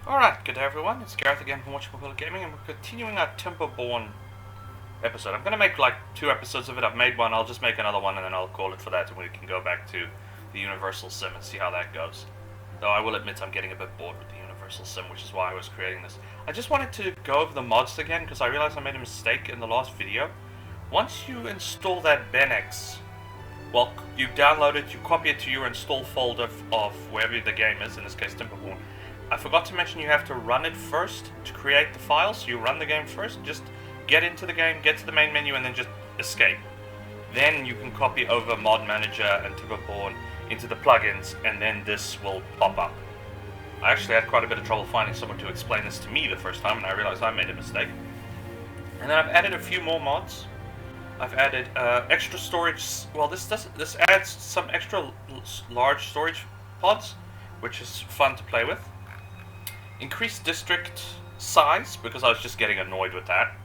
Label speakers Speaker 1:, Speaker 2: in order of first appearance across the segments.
Speaker 1: Alright, good day everyone, it's Gareth again from Watchable Gaming, and we're continuing our TimberBorn episode. I'm going to make like 2 episodes of it. I've made one, I'll just make another one and then I'll call it for that, and we can go back to the Universal Sim and see how that goes. Though I will admit I'm getting a bit bored with the Universal Sim, which is why I was creating this. I just wanted to go over the mods again, because I realized I made a mistake in the last video. Once you install that BenX, well, you download it, you copy it to your install folder of wherever the game is, in this case TimberBorn. I forgot to mention you have to run it first to create the file, so you run the game first, just get into the game, get to the main menu, and then just escape. Then you can copy over Mod Manager and TimberBorn into the plugins, and then this will pop up. I actually had quite a bit of trouble finding someone to explain this to me the first time, and I realized I made a mistake. And then I've added a few more mods. I've added extra storage. Well, this adds some extra large storage pods, which is fun to play with. Increased district size, because I was just getting annoyed with that.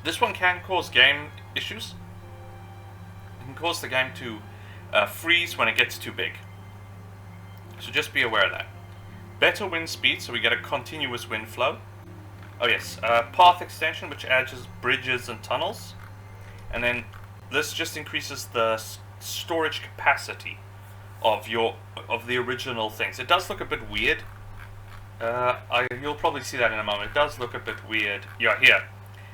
Speaker 1: This one can cause game issues. It can cause the game to freeze when it gets too big. So just be aware of that. Better wind speed, so we get a continuous wind flow. Oh yes, path extension, which adds bridges and tunnels. And then this just increases the storage capacity of the original things. It does look a bit weird. You'll probably see that in a moment. It does look a bit weird. Yeah, here.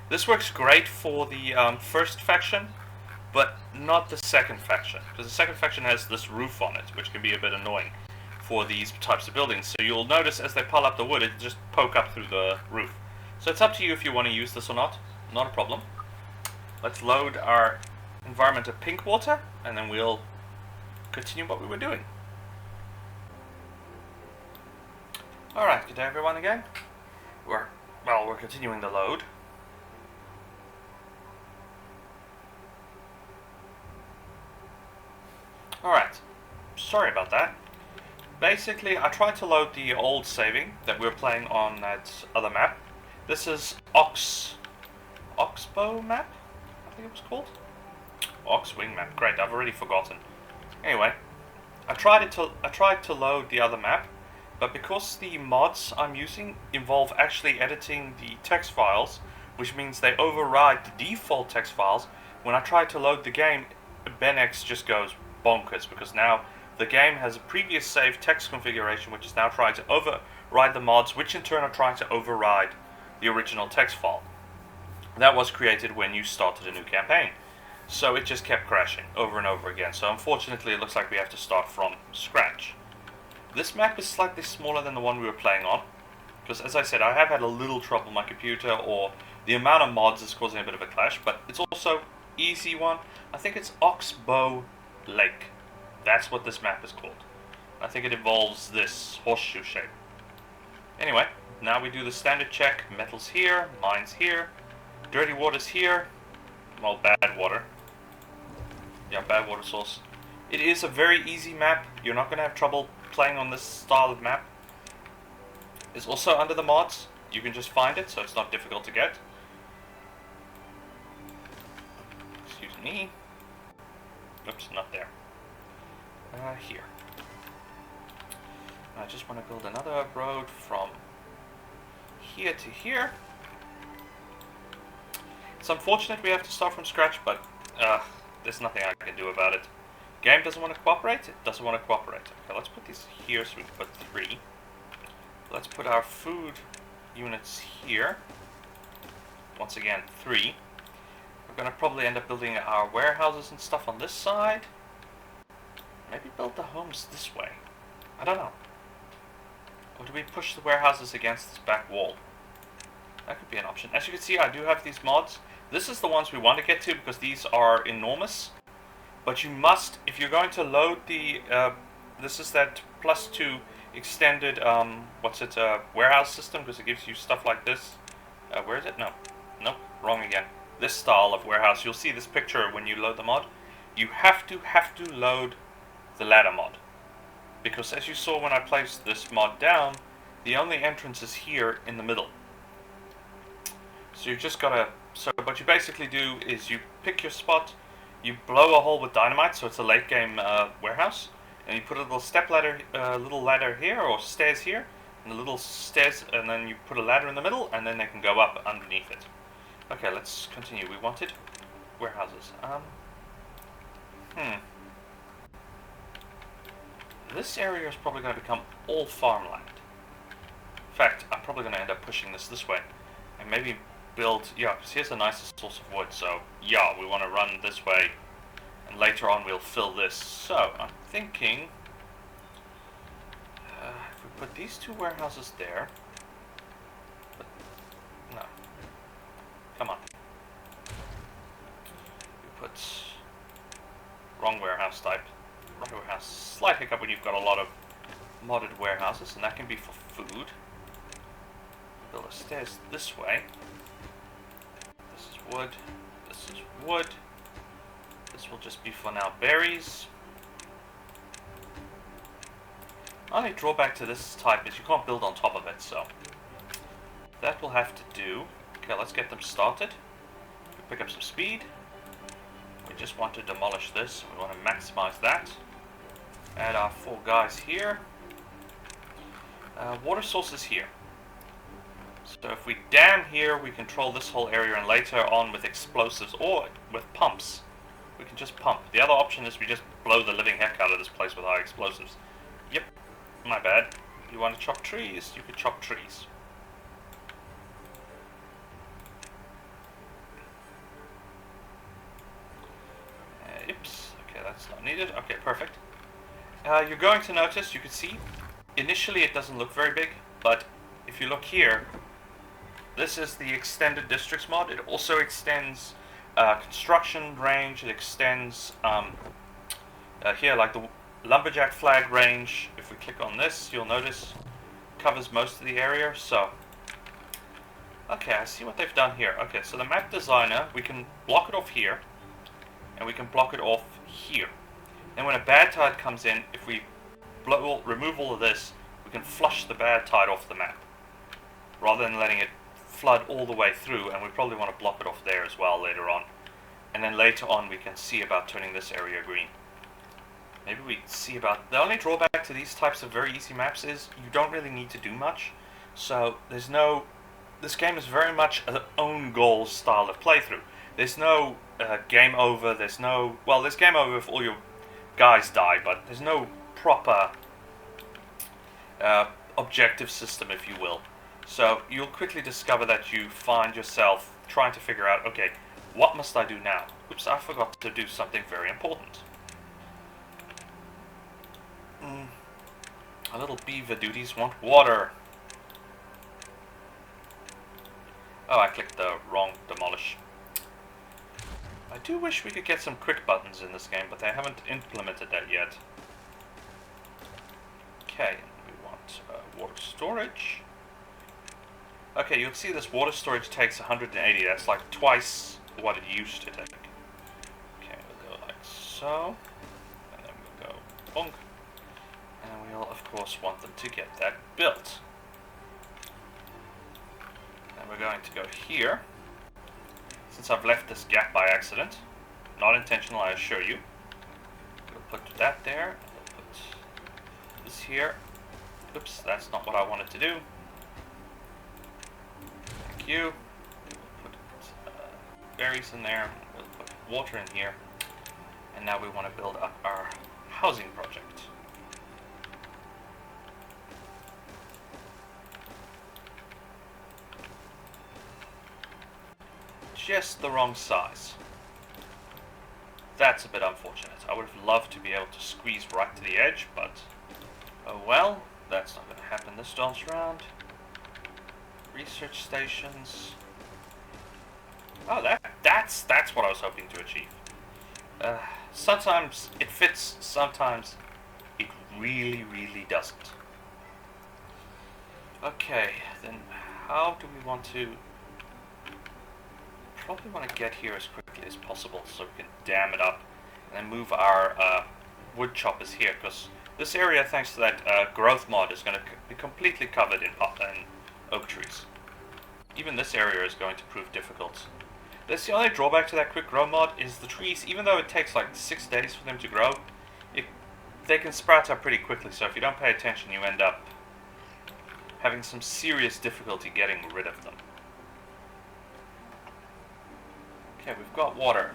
Speaker 1: This works great for the first faction, but not the second faction, because the second faction has this roof on it, which can be a bit annoying for these types of buildings. So you'll notice as they pile up the wood, it just poke up through the roof. So it's up to you if you want to use this or not. Not a problem. Let's load our environment of pink water, and then we'll continue what we were doing. Alright, good day everyone again. We're continuing the load. Alright, sorry about that. Basically, I tried to load the old saving that we were playing on that other map. This is Oxbow map, I think it was called? Oxwing map, great, I've already forgotten. Anyway, I tried to load the other map, but because the mods I'm using involve actually editing the text files, which means they override the default text files, when I try to load the game, BenX just goes bonkers, because now the game has a previous saved text configuration which is now trying to override the mods, which in turn are trying to override the original text file. That was created when you started a new campaign. So it just kept crashing over and over again. So unfortunately it looks like we have to start from scratch. This map is slightly smaller than the one we were playing on, because as I said, I have had a little trouble with my computer, or the amount of mods is causing a bit of a clash, but it's also easy one. I think it's Oxbow Lake. That's what this map is called. I think it involves this horseshoe shape. Anyway, now we do the standard check. Metals here, mines here, dirty water's here. Well, bad water. Yeah, bad water source. It is a very easy map. You're not going to have trouble playing on this style of map. It's also under the mods. You can just find it, so it's not difficult to get. Excuse me. Oops, not there. Here. I just want to build another road from here to here. It's unfortunate we have to start from scratch, but there's nothing I can do about it. Game doesn't want to cooperate, it doesn't want to cooperate. Okay, let's put these here so we can put 3. Let's put our food units here. Once again, 3. We're going to probably end up building our warehouses and stuff on this side. Maybe build the homes this way. I don't know. Or do we push the warehouses against this back wall? That could be an option. As you can see, I do have these mods. This is the ones we want to get to because these are enormous. But you must, if you're going to load the, this is that +2 extended, warehouse system, because it gives you stuff like this. Where is it? No. Nope, wrong again. This style of warehouse, you'll see this picture when you load the mod. You have to load the ladder mod. Because as you saw when I placed this mod down, the only entrance is here in the middle. So you just gotta, so what you basically do is you pick your spot, you blow a hole with dynamite, so it's a late game warehouse, and you put a little ladder here, or stairs here, And the little stairs, and then you put a ladder in the middle, and then they can go up underneath it. Okay, let's continue. We wanted warehouses. This area is probably going to become all farmland. In fact, I'm probably going to end up pushing this way. And maybe build, yeah, because here's the nicest source of wood, so yeah, we want to run this way. And later on we'll fill this. So, I'm thinking, if we put these two warehouses there, but, no, come on. We put, wrong warehouse type. Wrong warehouse, slight hiccup when you've got a lot of modded warehouses, and that can be for food. Build the stairs this way. This is wood, this is wood. This will just be for now berries. Only drawback to this type is you can't build on top of it, so that we'll have to do. Okay, let's get them started. Pick up some speed. We just want to demolish this. We want to maximize that. Add our 4 guys here. Water sources here. So if we dam here, we control this whole area, and later on with explosives or with pumps, we can just pump. The other option is we just blow the living heck out of this place with our explosives. Yep, my bad. You want to chop trees? You could chop trees. Oops, okay, that's not needed. Okay, perfect. You're going to notice, you can see, initially it doesn't look very big, but if you look here, this is the extended districts mod. It also extends construction range. It extends here, like the lumberjack flag range. If we click on this, you'll notice covers most of the area. So, okay, I see what they've done here. Okay, so the map designer, we can block it off here, and we can block it off here. Then when a bad tide comes in, if we remove all of this, we can flush the bad tide off the map, rather than letting it flood all the way through, and we probably want to block it off there as well later on. And then later on we can see about turning this area green. Maybe we see about... The only drawback to these types of very easy maps is you don't really need to do much. So there's no... This game is very much an own goal style of playthrough. There's no game over, there's no... Well, there's game over if all your guys die, but there's no proper objective system, if you will. So you'll quickly discover that you find yourself trying to figure out, okay, what must I do now? Oops, I forgot to do something very important. Our little beaver duties want water. Oh, I clicked the wrong demolish. I do wish we could get some quick buttons in this game, but they haven't implemented that yet. Okay, we want water storage. Okay, you'll see this water storage takes 180. That's like twice what it used to take. Okay, we'll go like so. And then we'll go bonk. And we'll, of course, want them to get that built. And we're going to go here. Since I've left this gap by accident. Not intentional, I assure you. We'll put that there. We'll put this here. Oops, that's not what I wanted to do. Thank you. We'll put berries in there. We'll put water in here. And now we want to build up our housing project. Just the wrong size. That's a bit unfortunate. I would have loved to be able to squeeze right to the edge, but oh well, that's not going to happen this dance round. Research stations. Oh, that's what I was hoping to achieve. Sometimes it fits, sometimes it really, really doesn't. Okay, then how do we want to... Probably want to get here as quickly as possible so we can dam it up and then move our wood choppers here, because this area, thanks to that growth mod, is going to be completely covered in oak trees. Even this area is going to prove difficult. That's the only drawback to that quick grow mod, is the trees, even though it takes like 6 days for them to grow, they can sprout up pretty quickly, so if you don't pay attention you end up having some serious difficulty getting rid of them. Okay, we've got water.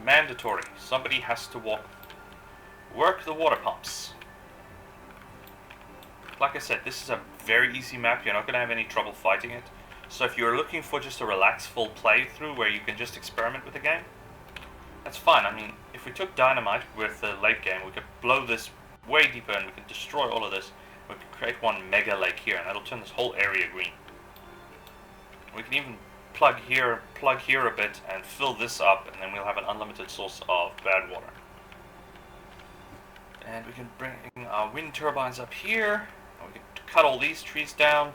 Speaker 1: Mandatory. Somebody has to work the water pumps. Like I said, this is a very easy map. You're not going to have any trouble fighting it. So if you're looking for just a relaxed full playthrough where you can just experiment with the game, that's fine. I mean, if we took dynamite with the late game, we could blow this way deeper and we could destroy all of this. We could create one mega lake here and that'll turn this whole area green. We can even plug here a bit and fill this up, and then we'll have an unlimited source of bad water. And we can bring our wind turbines up here. We can cut all these trees down.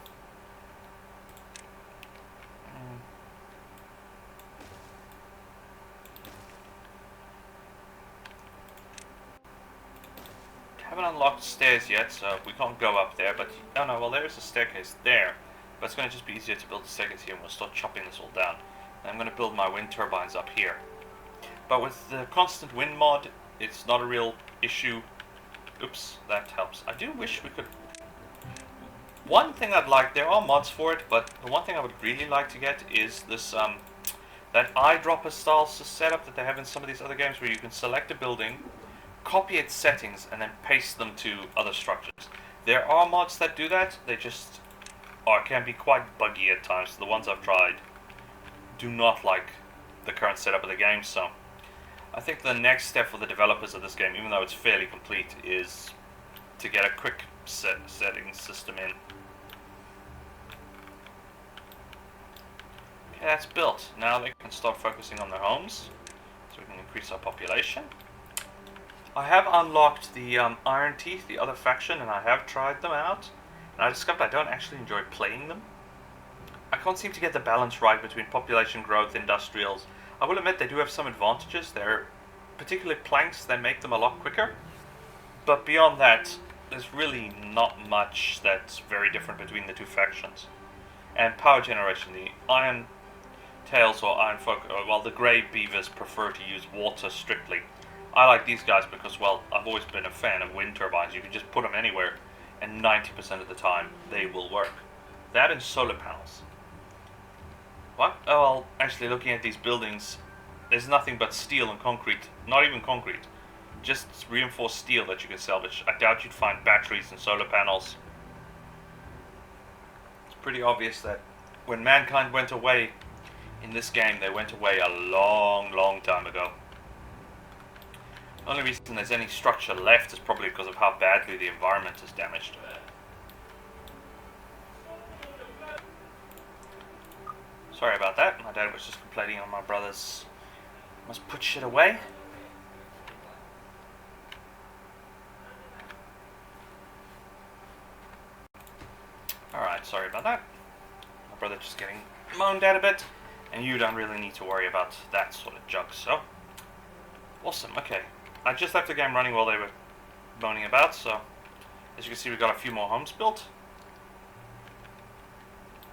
Speaker 1: Haven't unlocked stairs yet, so we can't go up there, but oh no, well there's a staircase there. But it's going to just be easier to build a staircase here, and we'll start chopping this all down. And I'm going to build my wind turbines up here. But with the constant wind mod, it's not a real issue. Oops, that helps. I do wish we could... One thing I'd like, there are mods for it, but the one thing I would really like to get is this, that eyedropper style setup that they have in some of these other games where you can select a building, copy its settings, and then paste them to other structures. There are mods that do that, they just can be quite buggy at times. The ones I've tried do not like the current setup of the game, so I think the next step for the developers of this game, even though it's fairly complete, is to get a quick settings system in. Okay, that's built. Now they can start focusing on their homes, so we can increase our population. I have unlocked the Iron Teeth, the other faction, and I have tried them out. And I discovered I don't actually enjoy playing them. I can't seem to get the balance right between population growth, industrials. I will admit they do have some advantages. They're particularly planks that make them a lot quicker. But beyond that, there's really not much that's very different between the two factions. And power generation, the Iron Tails or Iron Folk, well, the Grey Beavers prefer to use water strictly. I like these guys because, well, I've always been a fan of wind turbines. You can just put them anywhere, and 90% of the time, they will work. That and solar panels. What? Oh, well, actually, looking at these buildings, there's nothing but steel and concrete. Not even concrete. Just reinforced steel that you can salvage. I doubt you'd find batteries and solar panels. It's pretty obvious that when mankind went away in this game, they went away a long, long time ago. The only reason there's any structure left is probably because of how badly the environment is damaged. Sorry about that, my dad was just complaining on my brother's must put shit away. Alright, sorry about that. My brother just getting moaned at a bit, and you don't really need to worry about that sort of junk, so... Awesome, okay. I just left the game running while they were moaning about, so as you can see we got a few more homes built.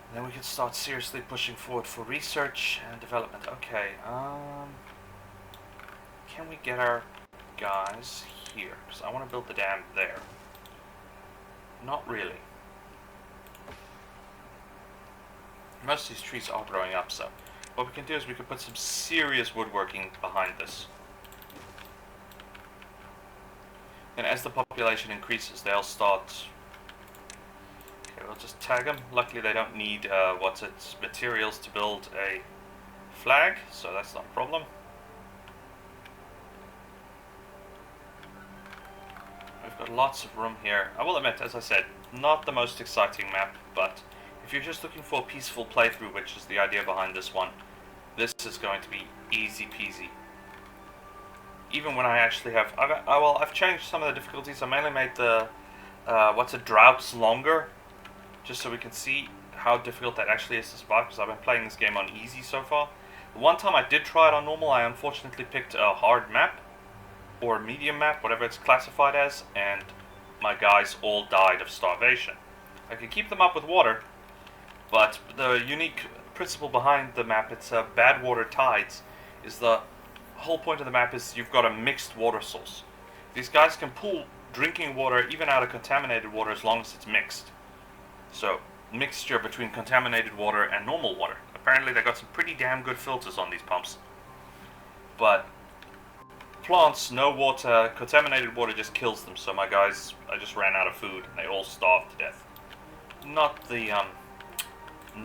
Speaker 1: And then we can start seriously pushing forward for research and development. Okay, can we get our guys here? Because I want to build the dam there. Not really. Most of these trees are growing up, so what we can do is we can put some serious woodworking behind this. And as the population increases, they'll start... Okay, we'll just tag them. Luckily they don't need, materials to build a flag, so that's not a problem. We've got lots of room here. I will admit, as I said, not the most exciting map, but if you're just looking for a peaceful playthrough, which is the idea behind this one, this is going to be easy peasy. Even when I actually have... I've changed some of the difficulties. I mainly made the droughts longer, just so we can see how difficult that actually is to survive, because I've been playing this game on easy so far. The one time I did try it on normal, I unfortunately picked a hard map, or medium map, whatever it's classified as, and my guys all died of starvation. I could keep them up with water, but the unique principle behind the map, it's bad water tides, is the whole point of the map is you've got a mixed water source. These guys can pull drinking water even out of contaminated water as long as it's mixed. So, mixture between contaminated water and normal water. Apparently they got some pretty damn good filters on these pumps. But plants, no water, contaminated water just kills them. So my guys, I just ran out of food and they all starved to death. Not the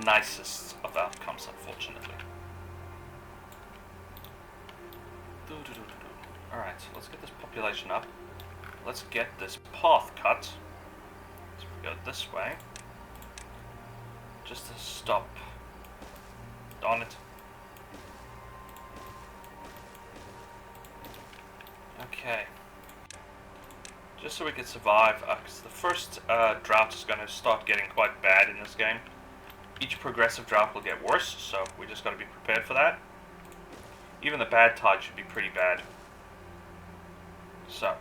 Speaker 1: nicest of outcomes, unfortunately. Alright, so let's get this population up. Let's get this path cut. So we go this way. Just to stop. Darn it. Okay. Just so we can survive, because the first drought is going to start getting quite bad in this game. Each progressive drought will get worse, so we just got to be prepared for that. Even the bad tide should be pretty bad. So.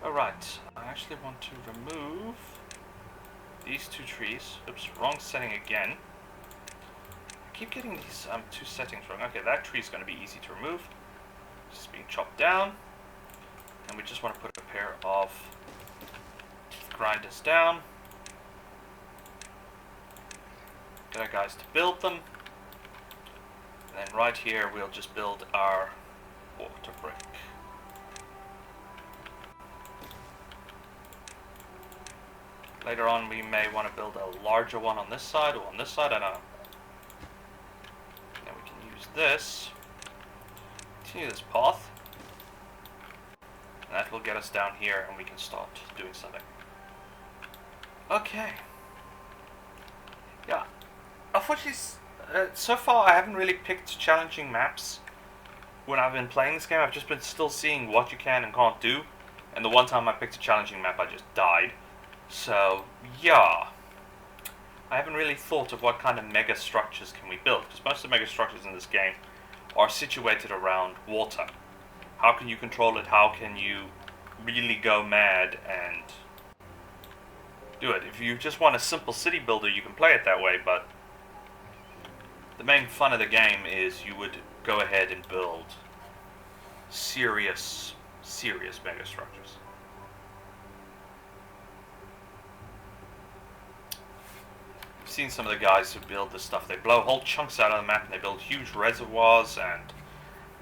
Speaker 1: Alright, I actually want to remove these two trees. Oops, wrong setting again. I keep getting these two settings wrong. Okay, that tree is going to be easy to remove. It's just being chopped down. And we just want to put a pair of teeth grinders down. Get our guys to build them. And then right here we'll just build our water brick. Later on we may want to build a larger one on this side or on this side, I don't know. Then we can use this. Continue this path. And that will get us down here and we can start doing something. Okay. Yeah. Unfortunately, so far I haven't really picked challenging maps. When I've been playing this game, I've just been still seeing what you can and can't do. And the one time I picked a challenging map, I just died. So, yeah. I haven't really thought of what kind of mega structures can we build. Because most of the mega structures in this game are situated around water. How can you control it? How can you really go mad and do it? If you just want a simple city builder, you can play it that way, but the main fun of the game is you would go ahead and build serious mega structures. I've seen some of the guys who build this stuff. They blow whole chunks out of the map and they build huge reservoirs and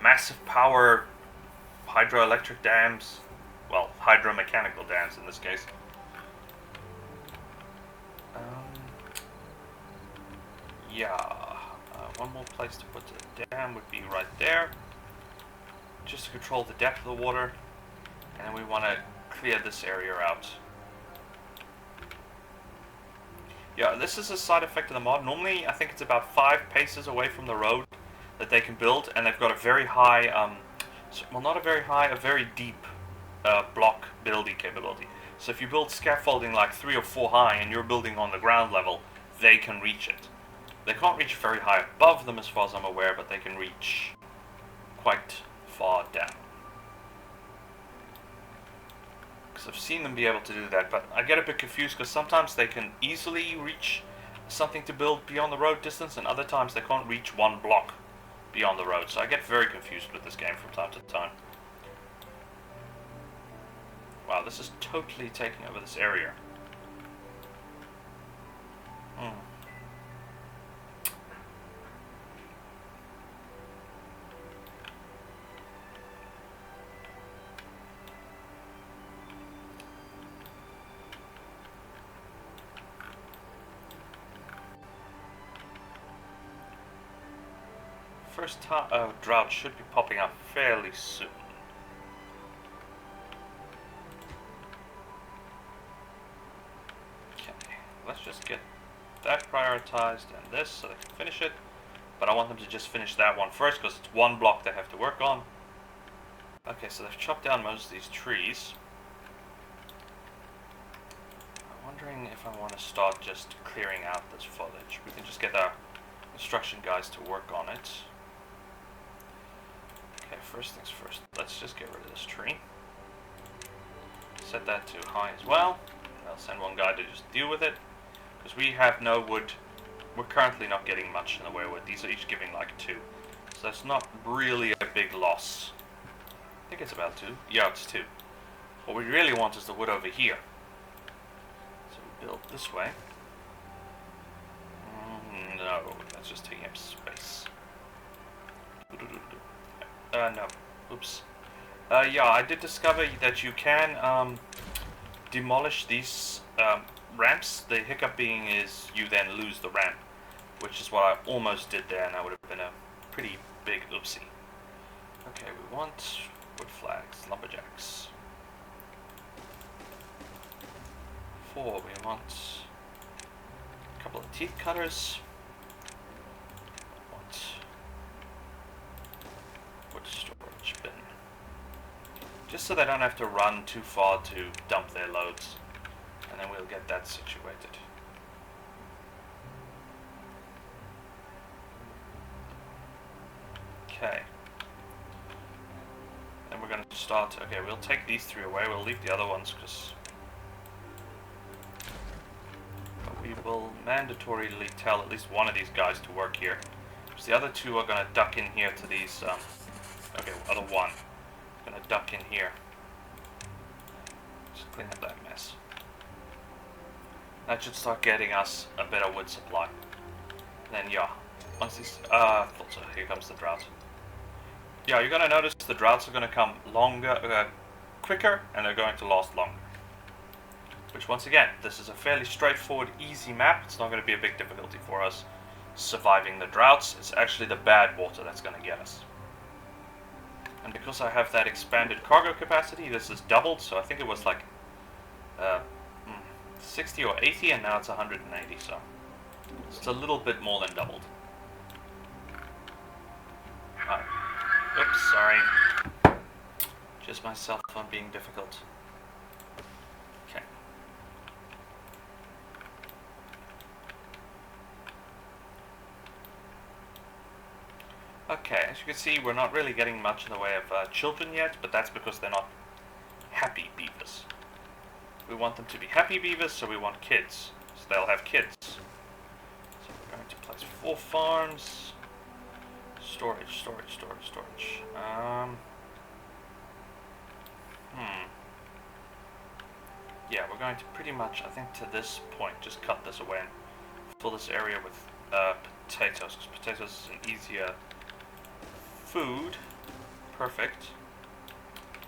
Speaker 1: massive power hydroelectric dams. Well, hydromechanical dams in this case. Yeah. One more place to put the dam would be right there. Just to control the depth of the water. And then we want to clear this area out. Yeah, this is a side effect of the mod. Normally, I think it's about 5 paces away from the road that they can build. And they've got a very high, well, not a very high, a very deep block building capability. So if you build scaffolding like 3 or 4 high and you're building on the ground level, they can reach it. They can't reach very high above them as far as I'm aware, but they can reach quite far down. Because I've seen them be able to do that, but I get a bit confused because sometimes they can easily reach something to build beyond the road distance, and other times they can't reach 1 block beyond the road. So I get very confused with this game from time to time. Wow, this is totally taking over this area. First drought should be popping up fairly soon. Okay, let's just get that prioritized and this so they can finish it. But I want them to just finish that one first because it's 1 block they have to work on. Okay, so they've chopped down most of these trees. I'm wondering if I want to start just clearing out this foliage. We can just get our construction guys to work on it. Okay, first things first, let's just get rid of this tree. Set that to high as well. I'll send one guy to just deal with it. Because we have no wood. We're currently not getting much in the way of wood. These are each giving like 2. So that's not really a big loss. I think it's about 2. Yeah, it's 2. What we really want is the wood over here. So build this way. No, that's just taking up space. No. Oops. Yeah, I did discover that you can demolish these ramps. The hiccup being is you then lose the ramp, which is what I almost did there, and that would have been a pretty big oopsie. Okay, we want wood flags, lumberjacks. 4, we want a couple of teeth cutters. Want wood storage bin. Just so they don't have to run too far to dump their loads. And then we'll get that situated. Okay. And we're going to start... Okay, we'll take these 3 away. We'll leave the other ones because... we will mandatorily tell at least one of these guys to work here. Because the other 2 are going to duck in here to these... okay, other 1. Going to duck in here. Just clean up that mess. That should start getting us a better wood supply. And then, yeah. Once these... thought so. Here comes the drought. Yeah, you're going to notice the droughts are going to come longer, quicker, and they're going to last longer. Which, once again, this is a fairly straightforward, easy map. It's not going to be a big difficulty for us surviving the droughts. It's actually the bad water that's going to get us. And because I have that expanded cargo capacity, this is doubled, so I think it was like 60 or 80, and now it's 180, so it's a little bit more than doubled. Oops, sorry. Just my cell phone being difficult. Okay. Okay, as you can see, we're not really getting much in the way of children yet, but that's because they're not happy beavers. We want them to be happy beavers, so we want kids. So they'll have kids. So we're going to place 4 farms. Storage. Yeah, we're going to pretty much, I think to this point, just cut this away and fill this area with potatoes, because potatoes is an easier food. Perfect.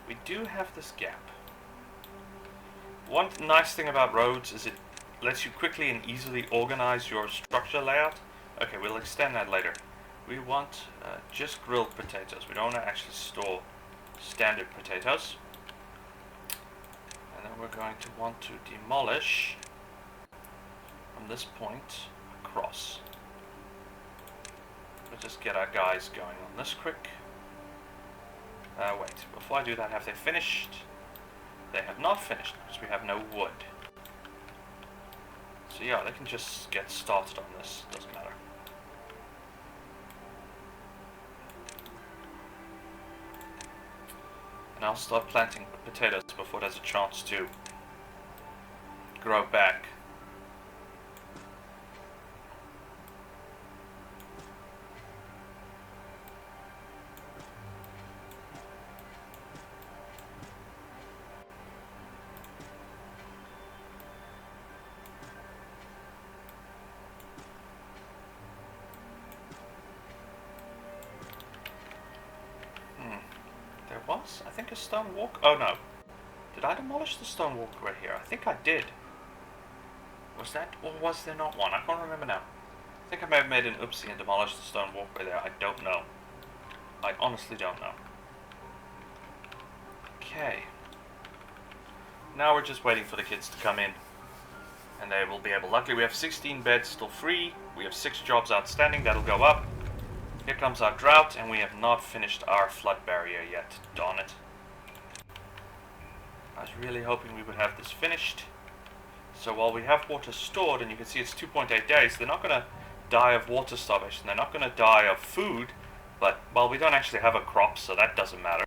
Speaker 1: We do have this gap. One nice thing about roads is it lets you quickly and easily organize your structure layout. Okay, we'll extend that later. We want just grilled potatoes. We don't want to actually store standard potatoes. And then we're going to want to demolish from this point across. We'll just get our guys going on this quick. Wait, before I do that, have they finished? They have not finished because we have no wood. So yeah, they can just get started on this. Doesn't matter. And I'll start planting potatoes before there's a chance to grow back. I think a stone walk. Oh no. Did I demolish the stone walkway here? I think I did. Was that, or was there not one? I can't remember now. I think I may have made an oopsie and demolished the stone walkway there. I don't know. I honestly don't know. Okay. Now we're just waiting for the kids to come in. And they will be able... Luckily we have 16 beds still free. We have 6 jobs outstanding. That'll go up. Here comes our drought, and we have not finished our flood barrier yet. Darn it. I was really hoping we would have this finished. So while we have water stored, and you can see it's 2.8 days, they're not going to die of water starvation. They're not going to die of food, but, well, we don't actually have a crop, so that doesn't matter.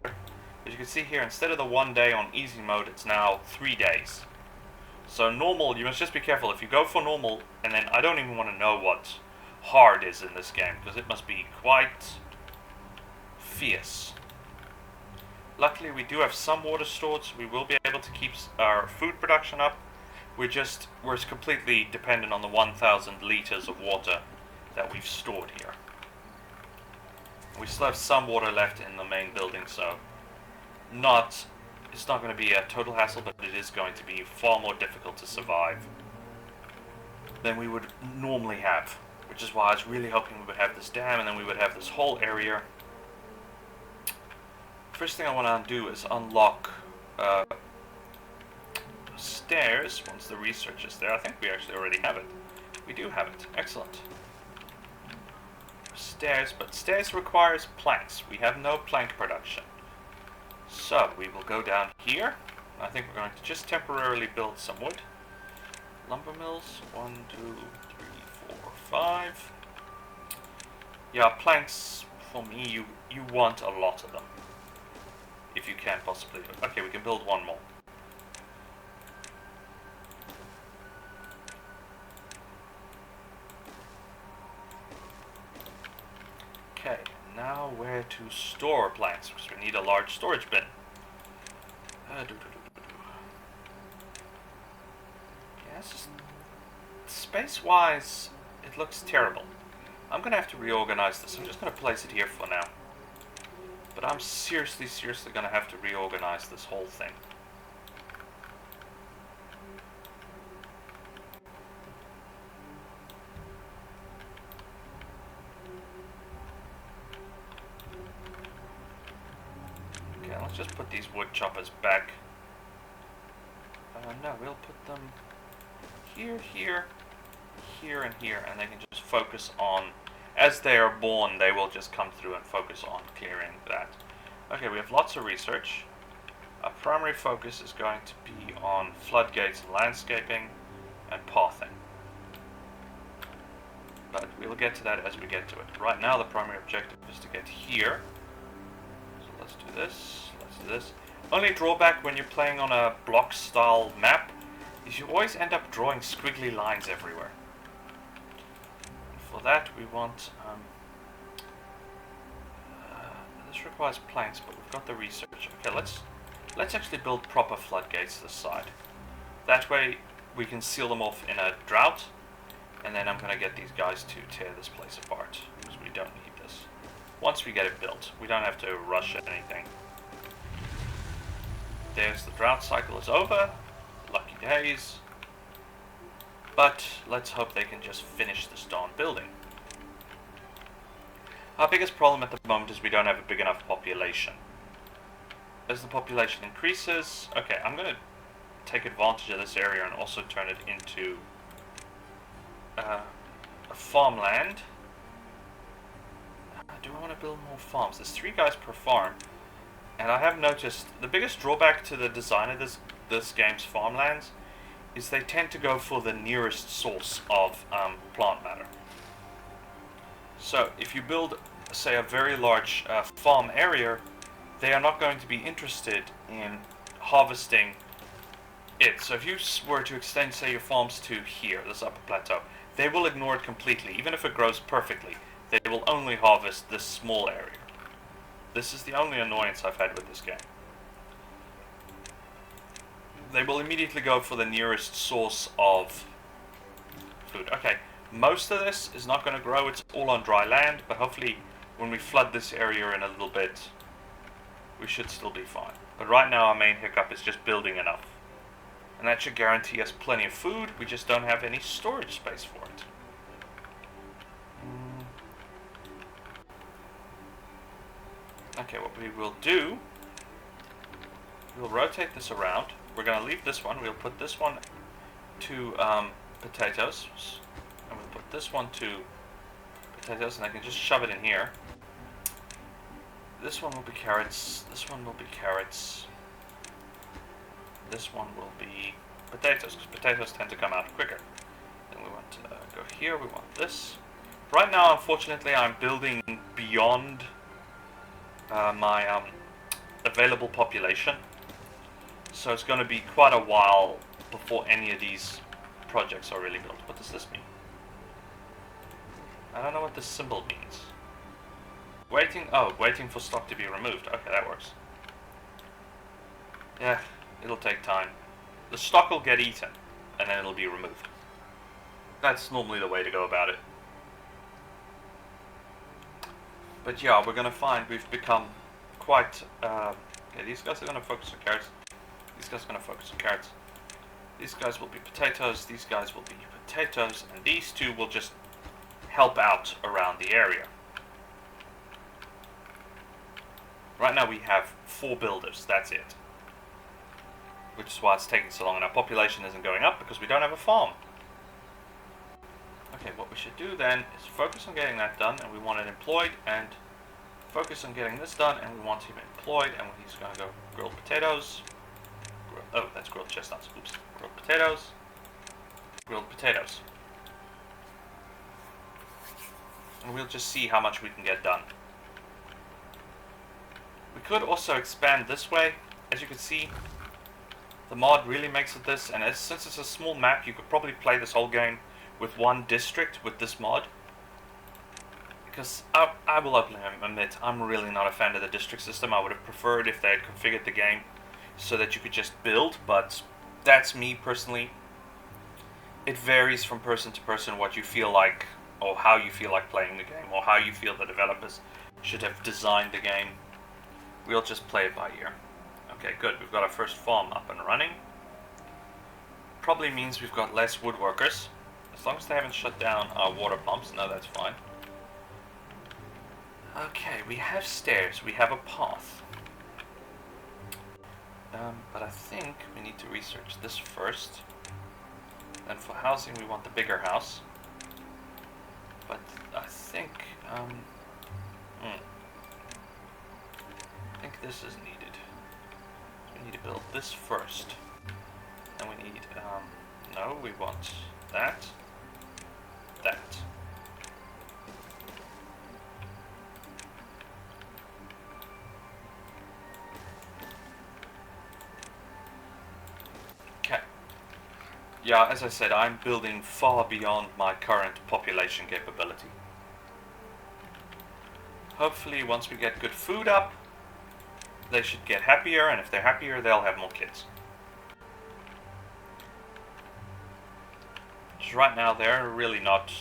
Speaker 1: As you can see here, instead of the 1 day on easy mode, it's now 3 days. So normal, you must just be careful. If you go for normal, and then I don't even want to know what hard is in this game, because it must be quite fierce. Luckily we do have some water stored, so we will be able to keep our food production up. We're completely dependent on the 1,000 liters of water that we've stored here. We still have some water left in the main building, so it's not going to be a total hassle, but it is going to be far more difficult to survive than we would normally have, which is why I was really hoping we would have this dam and then we would have this whole area. First thing I want to do is unlock stairs once the research is there. I think we actually already have it. We do have it. Excellent. Stairs, but stairs requires planks. We have no plank production. So we will go down here. I think we're going to just temporarily build some wood. Lumber mills. 1, 2, 3, 4, 5. Yeah, planks for me, you want a lot of them. If you can possibly do it. Okay, we can build one more. Okay, now where to store planks, because we need a large storage bin. Yes, space-wise, it looks terrible. I'm going to have to reorganize this. I'm just going to place it here for now. But I'm seriously going to have to reorganize this whole thing. Okay, let's just put these wood choppers back. No, we'll put them here, here, here, and here, and they can just focus on, as they are born, they will just come through and focus on clearing that. Okay, we have lots of research. Our primary focus is going to be on floodgates and landscaping and pathing. But we'll get to that as we get to it. Right now the primary objective is to get here. So let's do this, let's do this. Only drawback when you're playing on a block style map is you always end up drawing squiggly lines everywhere. And for that we want this requires planks, but we've got the research. Okay, let's actually build proper floodgates this side. That way we can seal them off in a drought, and then I'm going to get these guys to tear this place apart, because we don't need this. Once we get it built, we don't have to rush anything. There's the drought cycle is over. Lucky days. But let's hope they can just finish this darn building. Our biggest problem at the moment is we don't have a big enough population. As the population increases, okay, I'm going to take advantage of this area and also turn it into a farmland. Do I want to build more farms? There's 3 guys per farm. And I have noticed the biggest drawback to the design of this game's farmlands is they tend to go for the nearest source of plant matter. So if you build, say, a very large farm area, they are not going to be interested in harvesting it. So if you were to extend, say, your farms to here, this upper plateau, they will ignore it completely. Even if it grows perfectly, they will only harvest this small area. This is the only annoyance I've had with this game. They will immediately go for the nearest source of food. Okay, most of this is not going to grow. It's all on dry land, but hopefully when we flood this area in a little bit, we should still be fine. But right now our main hiccup is just building enough. And that should guarantee us plenty of food. We just don't have any storage space for it. Okay, what we will do, we'll rotate this around. We're going to leave this one. We'll put this one to potatoes. And we'll put this one to potatoes, and I can just shove it in here. This one will be carrots. This one will be carrots. This one will be potatoes, because potatoes tend to come out quicker. Then we want to go here. We want this. Right now, unfortunately, I'm building beyond my available population, so it's going to be quite a while before any of these projects are really built. What does this mean? I don't know what this symbol means. Waiting for stock to be removed. Okay, that works. Yeah, it'll take time. The stock will get eaten and then it'll be removed. That's normally the way to go about it. But yeah, we're gonna find we've become quite... okay, these guys are gonna focus on carrots. These guys are gonna focus on carrots. These guys will be potatoes, these guys will be potatoes, and these two will just help out around the area. Right now we have 4 builders, that's it. Which is why it's taking so long, and our population isn't going up because we don't have a farm. Okay, what we should do then is focus on getting that done, and we want it employed, and focus on getting this done, and we want him employed, and he's going to go grilled potatoes. Oh, that's grilled chestnuts. Oops. Grilled potatoes. Grilled potatoes. And we'll just see how much we can get done. We could also expand this way. As you can see, the mod really makes it this, and since it's a small map, you could probably play this whole game with one district with this mod. Because I will admit, I'm really not a fan of the district system. I would have preferred if they had configured the game so that you could just build, but that's me personally. It varies from person to person what you feel like, or how you feel like playing the game, or how you feel the developers should have designed the game. We'll just play it by ear. Okay, good. We've got our first farm up and running. Probably means we've got less woodworkers. As long as they haven't shut down our water pumps. No, that's fine. Okay, we have stairs. We have a path. But I think we need to research this first. And for housing, we want the bigger house. But I think... I think this is needed. We need to build this first. And we need... no, we want that. That. Okay. Yeah, as I said, I'm building far beyond my current population capability. Hopefully, once we get good food up, they should get happier, and if they're happier, they'll have more kids. Just right now, they're really not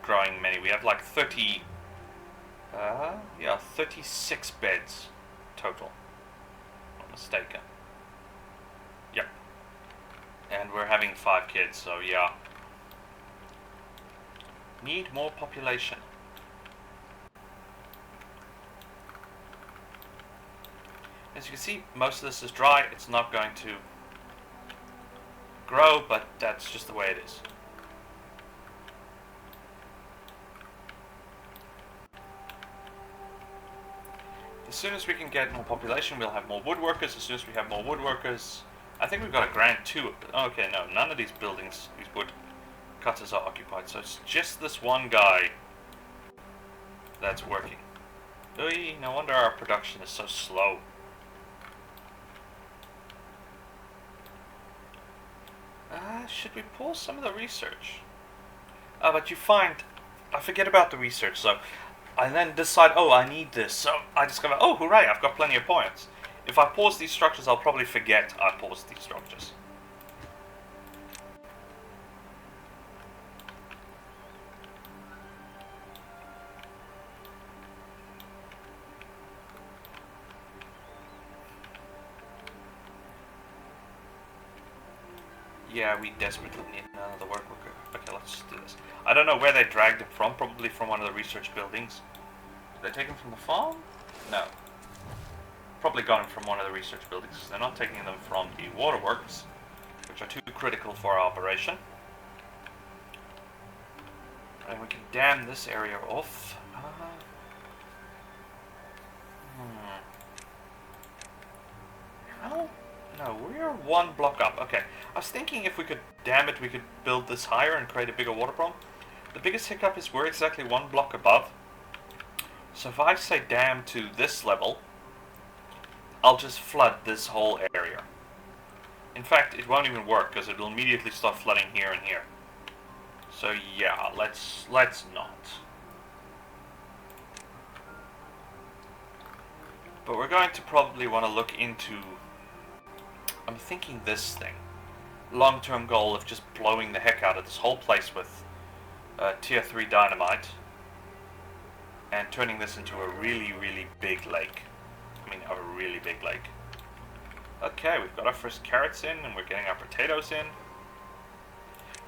Speaker 1: growing many. We have like 36 beds total. Not mistaken. Yep. And we're having 5 kids, so yeah. Need more population. As you can see, most of this is dry. It's not going to grow, but that's just the way it is. As soon as we can get more population, we'll have more woodworkers. As soon as we have more woodworkers, I think we've got a grant too. Okay, no, none of these buildings, these wood cutters are occupied, so it's just this one guy that's working. Oy, no wonder our production is so slow. Should we pull some of the research? But you find, I forget about the research, so I then decide, oh, I need this, so I discover, oh, hooray, I've got plenty of points. If I pause these structures, I'll probably forget I paused these structures. Yeah, we desperately need another worker. Okay, let's just do this. I don't know where they dragged it from, probably from one of the research buildings. Did they take them from the farm? No. Probably got them from one of the research buildings. They're not taking them from the waterworks, which are too critical for our operation. And we can dam this area off. How? No, we're 1 block up. Okay, I was thinking if we could dam it, we could build this higher and create a bigger water problem. The biggest hiccup is we're exactly 1 block above. So if I say dam to this level, I'll just flood this whole area. In fact, it won't even work because it will immediately start flooding here and here. So yeah, let's not. But we're going to probably want to look into... I'm thinking this thing. long-term goal of just blowing the heck out of this whole place with tier 3 dynamite and turning this into a really, really big lake. I mean, a really big lake. Okay, we've got our first carrots in, and we're getting our potatoes in.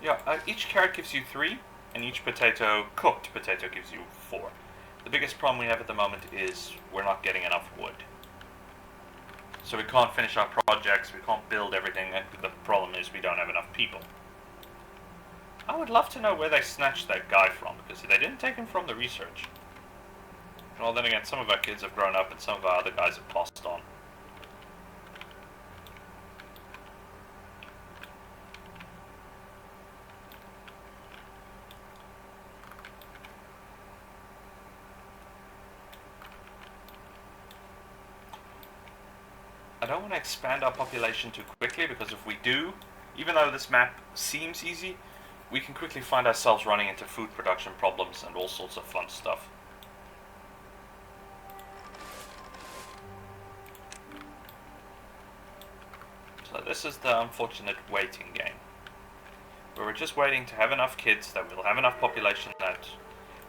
Speaker 1: Yeah, each carrot gives you 3, and each potato, cooked potato, gives you 4. The biggest problem we have at the moment is we're not getting enough wood. So we can't finish our projects, we can't build everything, and the problem is we don't have enough people. I would love to know where they snatched that guy from, because they didn't take him from the research. Well, then again, some of our kids have grown up, and some of our other guys have passed on. I don't want to expand our population too quickly, because if we do, even though this map seems easy, we can quickly find ourselves running into food production problems and all sorts of fun stuff. So this is the unfortunate waiting game, where we're just waiting to have enough kids that we'll have enough population that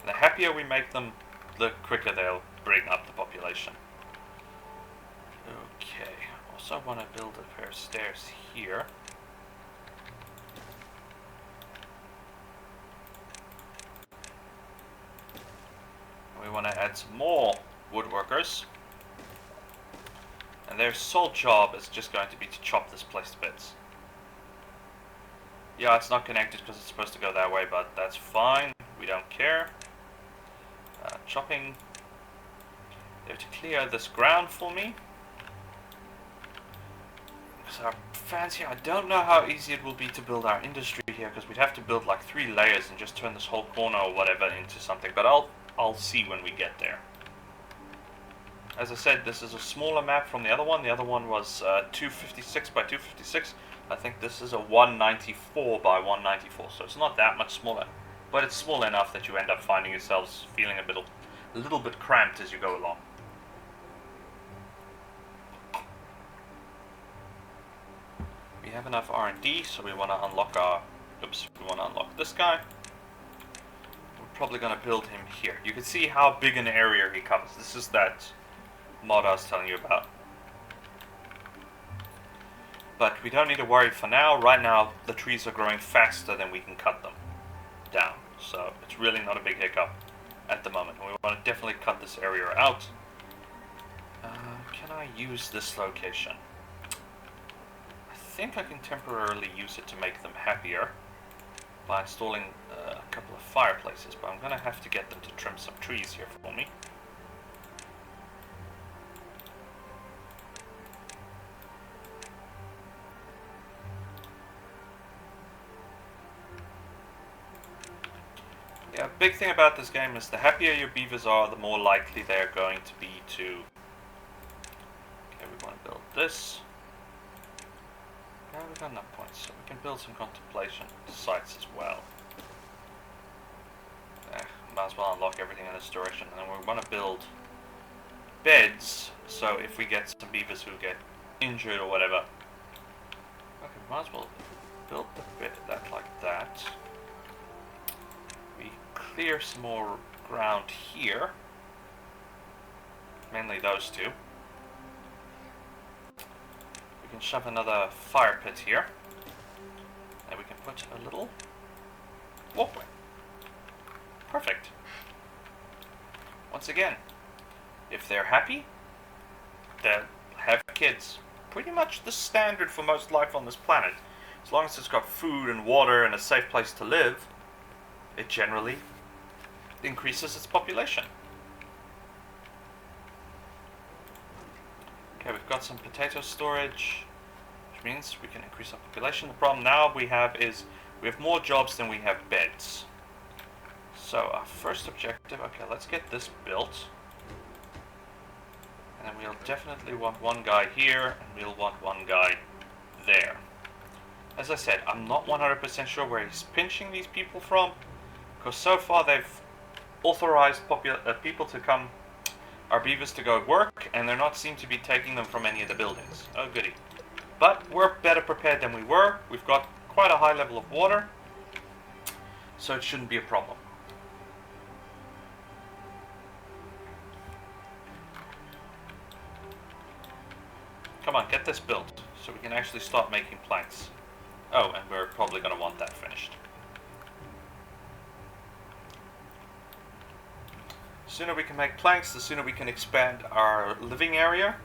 Speaker 1: the happier we make them, the quicker they'll bring up the population. Okay, also I want to build a pair of stairs here. We want to add some more woodworkers. And their sole job is just going to be to chop this place to bits. Yeah, it's not connected because it's supposed to go that way, but that's fine. We don't care. Chopping. They have to clear this ground for me. Because our fans here, I don't know how easy it will be to build our industry here, because we'd have to build like 3 layers and just turn this whole corner or whatever into something, but I'll see when we get there. As I said, this is a smaller map from the other one. The other one was 256 by 256. I think this is a 194 by 194, so it's not that much smaller, but it's small enough that you end up finding yourselves feeling a little bit cramped as you go along. We have enough R&D, so we want to unlock this guy. We're probably going to build him here. You can see how big an area he covers. This is that mod I was telling you about. But we don't need to worry for now. Right now, the trees are growing faster than we can cut them down. So it's really not a big hiccup at the moment. We want to definitely cut this area out. Can I use this location? I think I can temporarily use it to make them happier by installing a couple of fireplaces, but I'm going to have to get them to trim some trees here for me. Yeah, a big thing about this game is the happier your beavers are, the more likely they're going to be to... Okay, we want to build this. Yeah, we've got enough points, so we can build some contemplation sites as well. Might as well unlock everything in this direction. And then we want to build beds, so if we get some beavers who get injured or whatever. Okay, might as well build the bed that like that. We clear some more ground here. Mainly those two. We can shove another fire pit here. And we can put a little walkway. Perfect. Once again, if they're happy, they'll have kids. Pretty much the standard for most life on this planet. As long as it's got food and water and a safe place to live, it generally increases its population. Okay, we've got some potato storage, which means we can increase our population. The problem now we have is we have more jobs than we have beds. So our first objective, okay, let's get this built. And then we'll definitely want one guy here, and we'll want one guy there. As I said, I'm not 100% sure where he's pinching these people from, because so far they've authorized people to come, our beavers to go work, and they're not seem to be taking them from any of the buildings. Oh goody. But we're better prepared than we were. We've got quite a high level of water, so it shouldn't be a problem. Come on, get this built, so we can actually start making planks. Oh, and we're probably going to want that finished. The sooner we can make planks, the sooner we can expand our living area.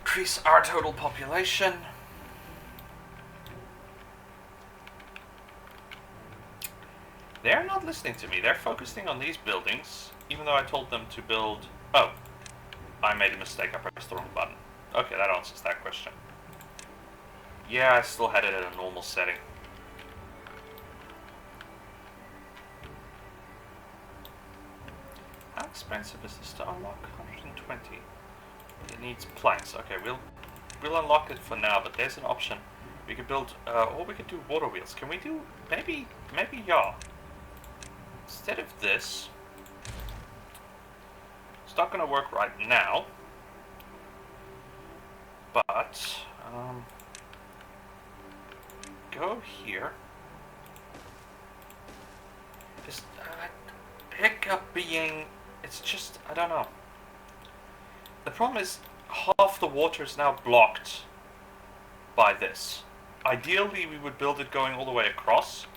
Speaker 1: Increase our total population. They're not listening to me. They're focusing on these buildings, even though I told them to build... Oh, I made a mistake. I pressed the wrong button. Okay, that answers that question. Yeah, I still had it at a normal setting. How expensive is this to unlock? 120. It needs planks. Okay, we'll unlock it for now, but there's an option. We could build, or we could do water wheels. Can we do, maybe, yeah. Instead of this, it's not going to work right now, but, go here. Just, hiccup being, it's just, I don't know. The problem is, half the water is now blocked by this. Ideally, we would build it going all the way across,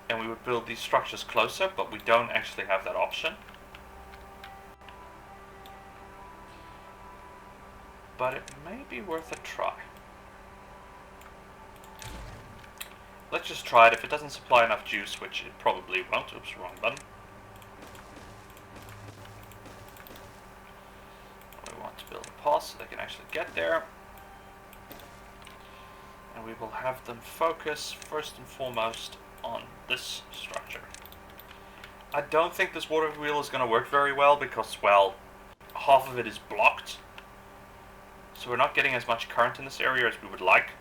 Speaker 1: and we would build these structures closer, but we don't actually have that option. But it may be worth a try. Let's just try it. If it doesn't supply enough juice, which it probably won't. Oops, wrong button. We want to build a path so they can actually get there. And we will have them focus first and foremost on this structure. I don't think this water wheel is going to work very well because, well, half of it is blocked. So we're not getting as much current in this area as we would like.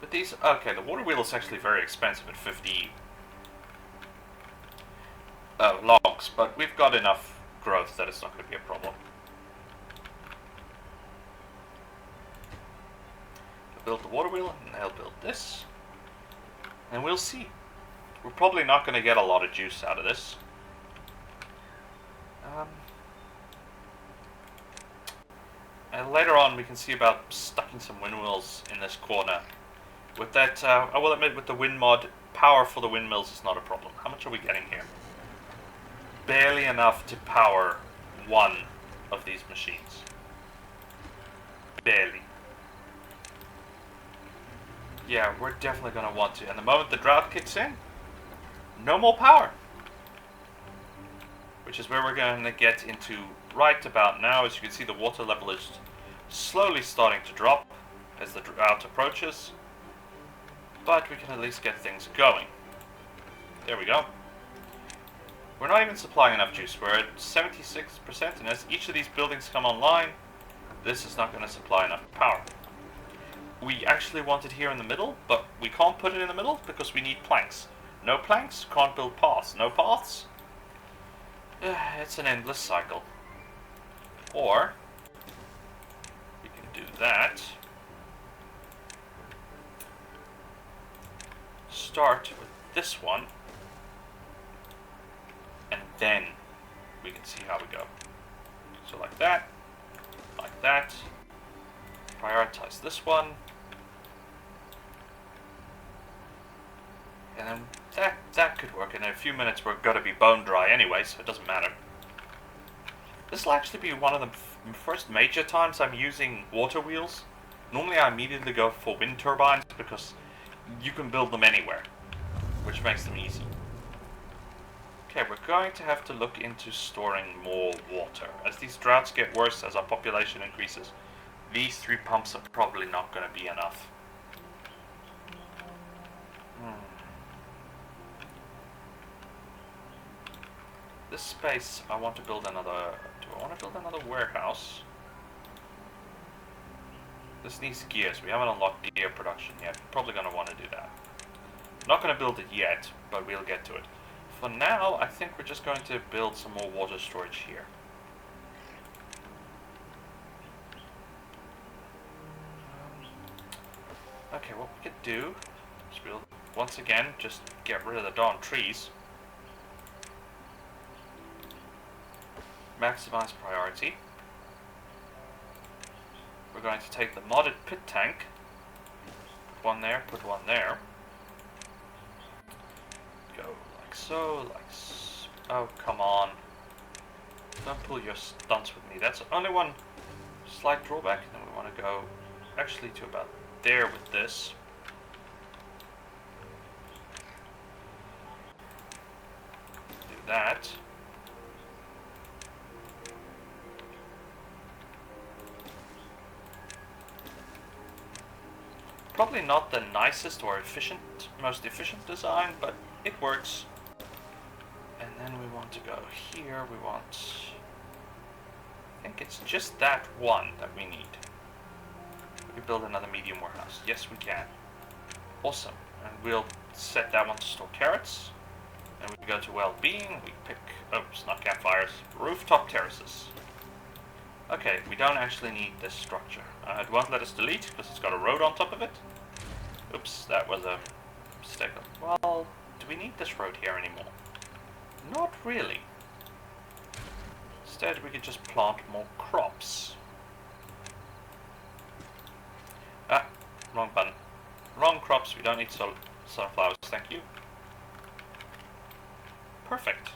Speaker 1: But these, okay, the water wheel is actually very expensive at 50 logs, but we've got enough growth that it's not going to be a problem. We'll build the water wheel, and they'll build this. And we'll see. We're probably not going to get a lot of juice out of this. And later on we can see about stucking some windmills in this corner. With that, I will admit, with the wind mod, power for the windmills is not a problem. How much are we getting here? Barely enough to power one of these machines. Barely. Yeah, we're definitely going to want to. And the moment the drought kicks in, no more power. Which is where we're going to get into right about now. As you can see, the water level is slowly starting to drop as the drought approaches. But we can at least get things going. There we go. We're not even supplying enough juice. We're at 76%, and as each of these buildings come online, this is not going to supply enough power. We actually want it here in the middle, but we can't put it in the middle because we need planks. No planks, can't build paths. No paths, it's an endless cycle. Or we can do that. Start with this one, and then we can see how we go. So like that, like that. Prioritize this one, and then that could work. And in a few minutes we're going to be bone dry anyway, so it doesn't matter. This will actually be one of the first major times I'm using water wheels. Normally I immediately go for wind turbines because you can build them anywhere, which makes them easy. Okay, we're going to have to look into storing more water. As these droughts get worse, as our population increases, these 3 pumps are probably not going to be enough. This space, I want to build another... Do I want to build another warehouse? This needs gears. We haven't unlocked gear production yet. We're probably going to want to do that. Not going to build it yet, but we'll get to it. For now, I think we're just going to build some more water storage here. Okay, what we could do is we'll once again just get rid of the darn trees. Maximize priority. We're going to take the modded pit tank. Put one there, put one there. Go like so, like so. Oh, come on. Don't pull your stunts with me. That's only one slight drawback. And then we want to go actually to about there with this. Do that. Probably not the nicest or most efficient design, but it works. And then we want to go here. We want, I think it's just that one that we need. We can build another medium warehouse. Yes, we can. Awesome. And we'll set that one to store carrots. And we go to well-being. We pick, oops, not campfires, rooftop terraces. Okay, we don't actually need this structure. It won't let us delete because it's got a road on top of it. Oops, that was a mistake. Well, do we need this road here anymore? Not really. Instead, we could just plant more crops. Ah, wrong button. Wrong crops, we don't need sunflowers, thank you. Perfect.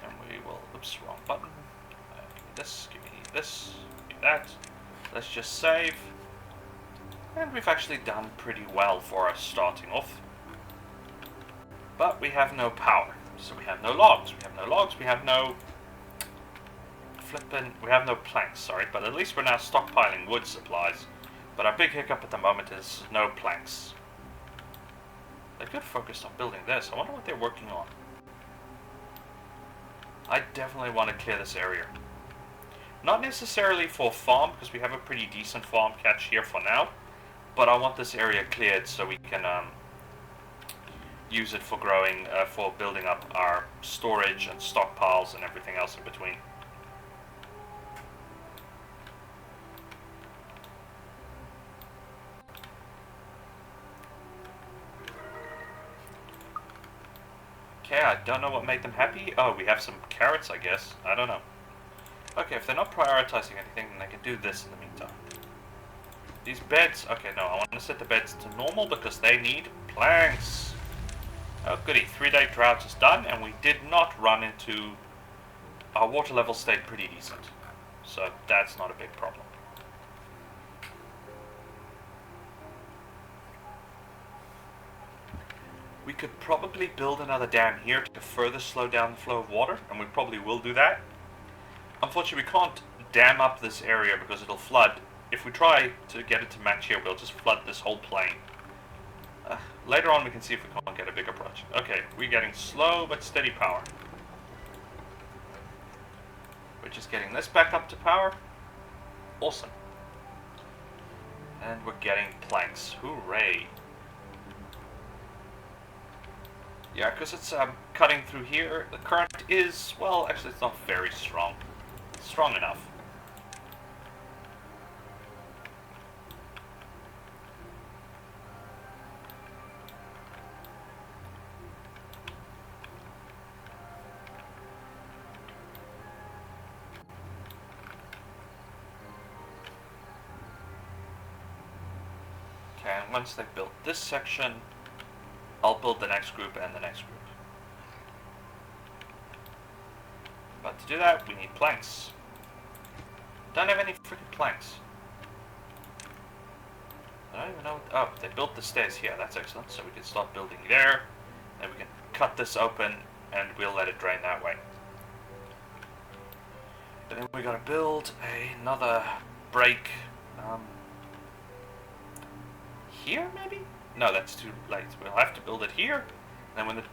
Speaker 1: And we will, oops, wrong button. Give me this, give me that. Let's just save. And we've actually done pretty well for us starting off. But we have no power. So we have no logs. We have no logs. We have no we have no planks, sorry. But at least we're now stockpiling wood supplies. But our big hiccup at the moment is no planks. They could focus on building this. I wonder what they're working on. I definitely want to clear this area. Not necessarily for farm, because we have a pretty decent farm catch here for now. But I want this area cleared so we can use it for growing, for building up our storage and stockpiles and everything else in between. Okay, I don't know what made them happy. Oh, we have some carrots, I guess. I don't know. Okay, if they're not prioritizing anything, then they can do this in the meantime. These beds, okay, no, I want to set the beds to normal because they need planks. Oh, goody, 3-day drought is done, and we did not run into... Our water level stayed pretty decent. So that's not a big problem. We could probably build another dam here to further slow down the flow of water, and we probably will do that. Unfortunately, we can't dam up this area because it'll flood. If we try to get it to match here, we'll just flood this whole plain. Later on, we can see if we can't get a bigger project. Okay, we're getting slow but steady power. We're just getting this back up to power. Awesome. And we're getting planks. Hooray. Yeah, because it's cutting through here. The current is, well, actually it's not very strong. It's strong enough. Okay, and once they've built this section, I'll build the next group and the next group. But to do that, we need planks. Don't have any freaking planks. I don't even know what, oh, they built the stairs here, that's excellent. So we can start building there, and we can cut this open, and we'll let it drain that way. And then we gotta build another break, here maybe? No, that's too late. We'll have to build it here. And then when the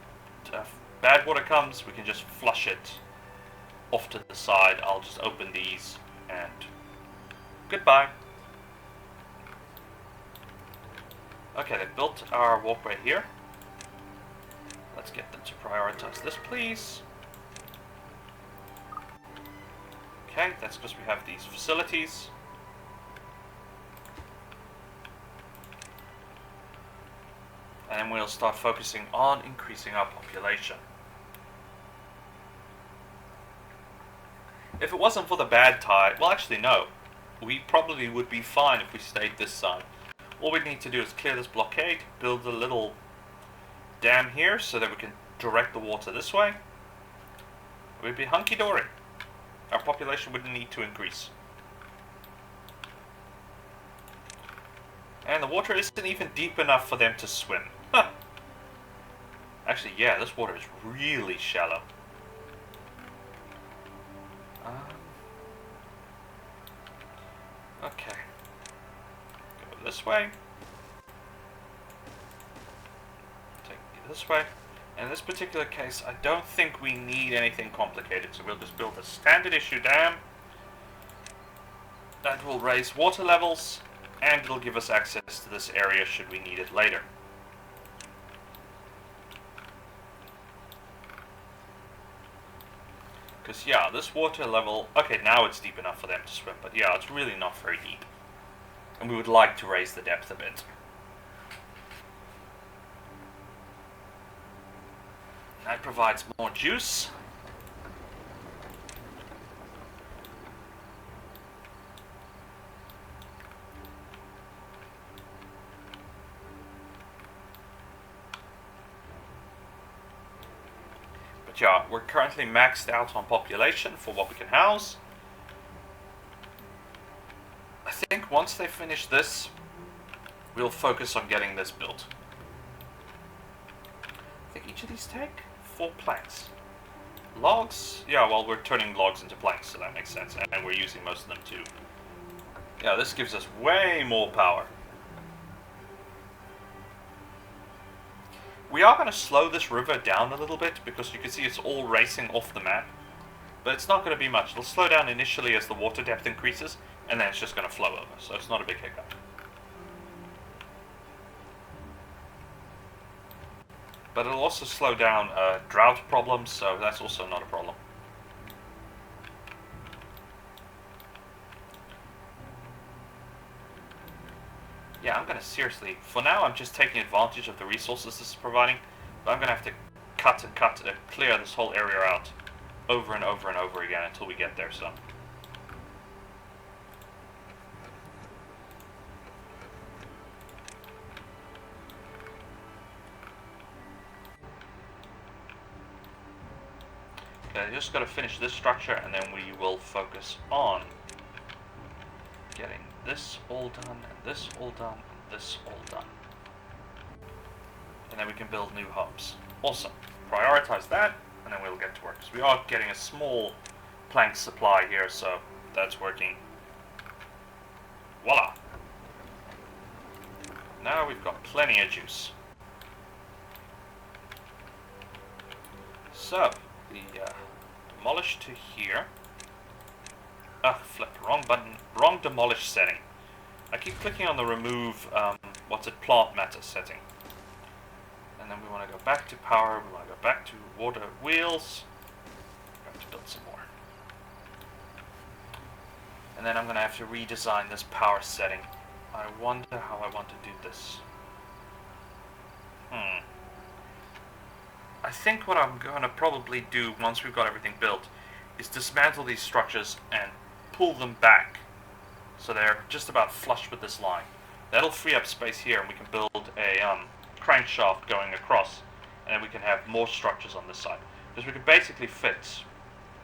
Speaker 1: bad water comes, we can just flush it off to the side. I'll just open these and goodbye. Okay, they built our walkway here. Let's get them to prioritize this, please. Okay, that's because we have these facilities. And then we'll start focusing on increasing our population. If it wasn't for the bad tide, well actually no, we probably would be fine if we stayed this side. All we need to do is clear this blockade, build a little dam here so that we can direct the water this way. We'd be hunky-dory. Our population wouldn't need to increase. And the water isn't even deep enough for them to swim. Huh. Actually, yeah, this water is really shallow. Okay. Go this way. Take it this way. In this particular case, I don't think we need anything complicated, so we'll just build a standard issue dam. That will raise water levels, and it'll give us access to this area should we need it later. Because, yeah, this water level... Okay, now it's deep enough for them to swim, but yeah, it's really not very deep. And we would like to raise the depth a bit. That provides more juice. But yeah, we're currently maxed out on population for what we can house. I think once they finish this, we'll focus on getting this built. I think each of these take 4 planks. Logs? Yeah, well, we're turning logs into planks, so that makes sense. And we're using most of them too. Yeah, this gives us way more power. We are going to slow this river down a little bit, because you can see it's all racing off the map. But it's not going to be much. It'll slow down initially as the water depth increases, and then it's just going to flow over, so it's not a big hiccup. But it'll also slow down drought problems, so that's also not a problem. Yeah, I'm going to seriously... For now, I'm just taking advantage of the resources this is providing, but I'm going to have to cut and clear this whole area out over and over and over again until we get there, so... Okay, I just got to finish this structure, and then we will focus on getting this all done, and this all done, and this all done. And then we can build new homes. Awesome. Prioritize that, and then we'll get to work. Because we are getting a small plank supply here, so that's working. Voila! Now we've got plenty of juice. So, the demolish to here. Ah, flip, wrong button, wrong demolish setting. I keep clicking on the remove, plant matter setting. And then we want to go back to power, we want to go back to water wheels. We have to build some more. And then I'm going to have to redesign this power setting. I wonder how I want to do this. I think what I'm going to probably do once we've got everything built is dismantle these structures and pull them back so they're just about flush with this line. That'll free up space here, and we can build a crankshaft going across, and then we can have more structures on this side. Because we can basically fit,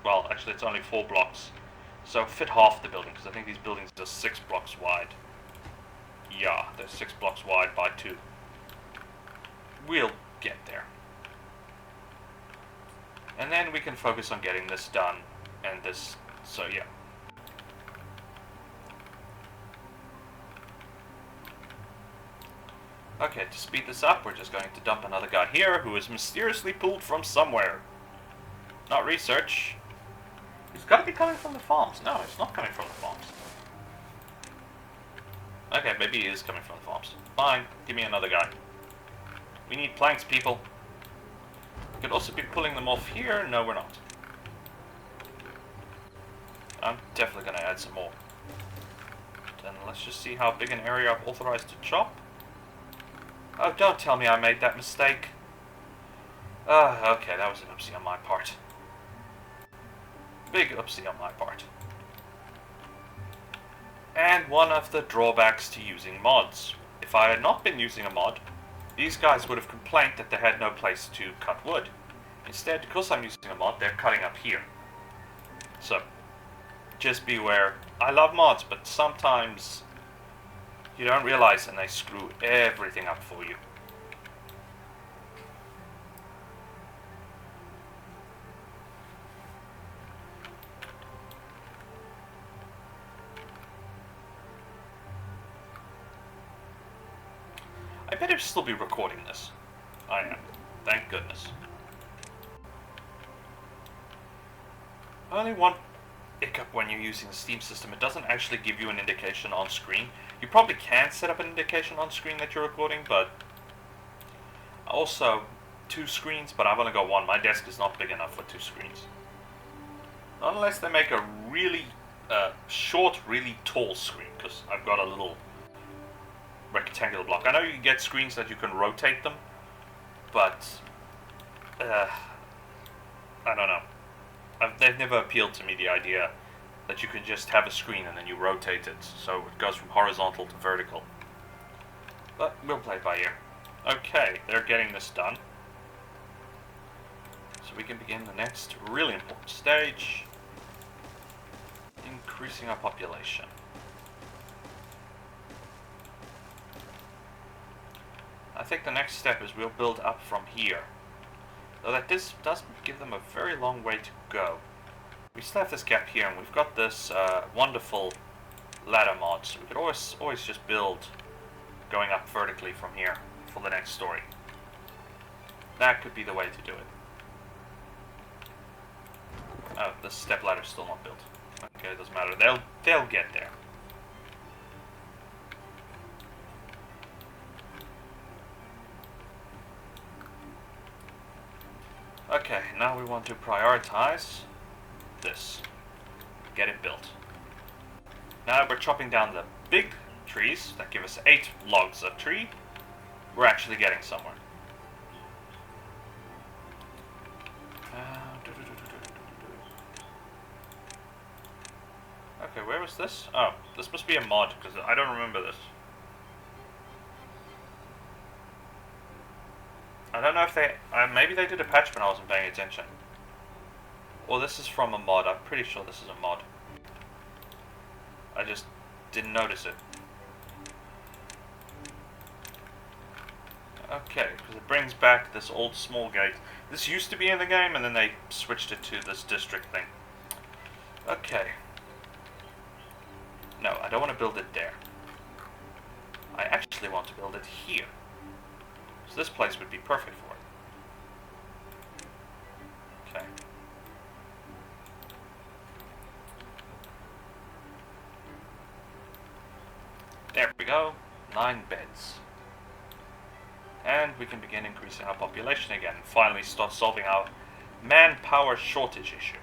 Speaker 1: well, actually it's only 4 blocks, so fit half the building, because I think these buildings are 6 blocks wide. Yeah, they're 6 blocks wide by 2. We'll get there. And then we can focus on getting this done, and this, so yeah. Okay, to speed this up, we're just going to dump another guy here who is mysteriously pulled from somewhere. Not research. He's got to be coming from the farms. No, it's not coming from the farms. Okay, maybe he is coming from the farms. Fine, give me another guy. We need planks, people. We could also be pulling them off here. No, we're not. I'm definitely going to add some more. Then let's just see how big an area I've authorized to chop. Oh, don't tell me I made that mistake. Okay, that was an oopsie on my part. Big oopsie on my part. And one of the drawbacks to using mods. If I had not been using a mod, these guys would have complained that they had no place to cut wood. Instead, because I'm using a mod, they're cutting up here. So, just beware. I love mods, but sometimes you don't realize and they screw everything up for you. I better still be recording this. I am. Thank goodness. Only one hiccup when you're using the Steam system, it doesn't actually give you an indication on screen. You probably can set up an indication on screen that you're recording, but also 2 screens, but I've only got one. My desk is not big enough for 2 screens. Not unless they make a really short, really tall screen, because I've got a little rectangular block. I know you can get screens that you can rotate them, but I don't know. They've never appealed to me, the idea that you can just have a screen and then you rotate it, so it goes from horizontal to vertical. But we'll play it by ear. Okay, they're getting this done. So we can begin the next really important stage. Increasing our population. I think the next step is we'll build up from here. Though that this doesn't give them a very long way to go. We still have this gap here, and we've got this wonderful ladder mod, so we could always just build going up vertically from here for the next story. That could be the way to do it. Oh, the step ladder's still not built. Okay, it doesn't matter. They'll get there. Okay, now we want to prioritize this. Get it built. Now we're chopping down the big trees that give us 8 logs a tree. We're actually getting somewhere. Okay, where was this? Oh, this must be a mod, because I don't remember this. I don't know if they... maybe they did a patch when I wasn't paying attention. Or this is from a mod. I'm pretty sure this is a mod. I just didn't notice it. Okay, because it brings back this old small gate. This used to be in the game, and then they switched it to this district thing. Okay. No, I don't want to build it there. I actually want to build it here. So this place would be perfect for it. Okay. There we go. 9 beds. And we can begin increasing our population again. And finally start solving our manpower shortage issue.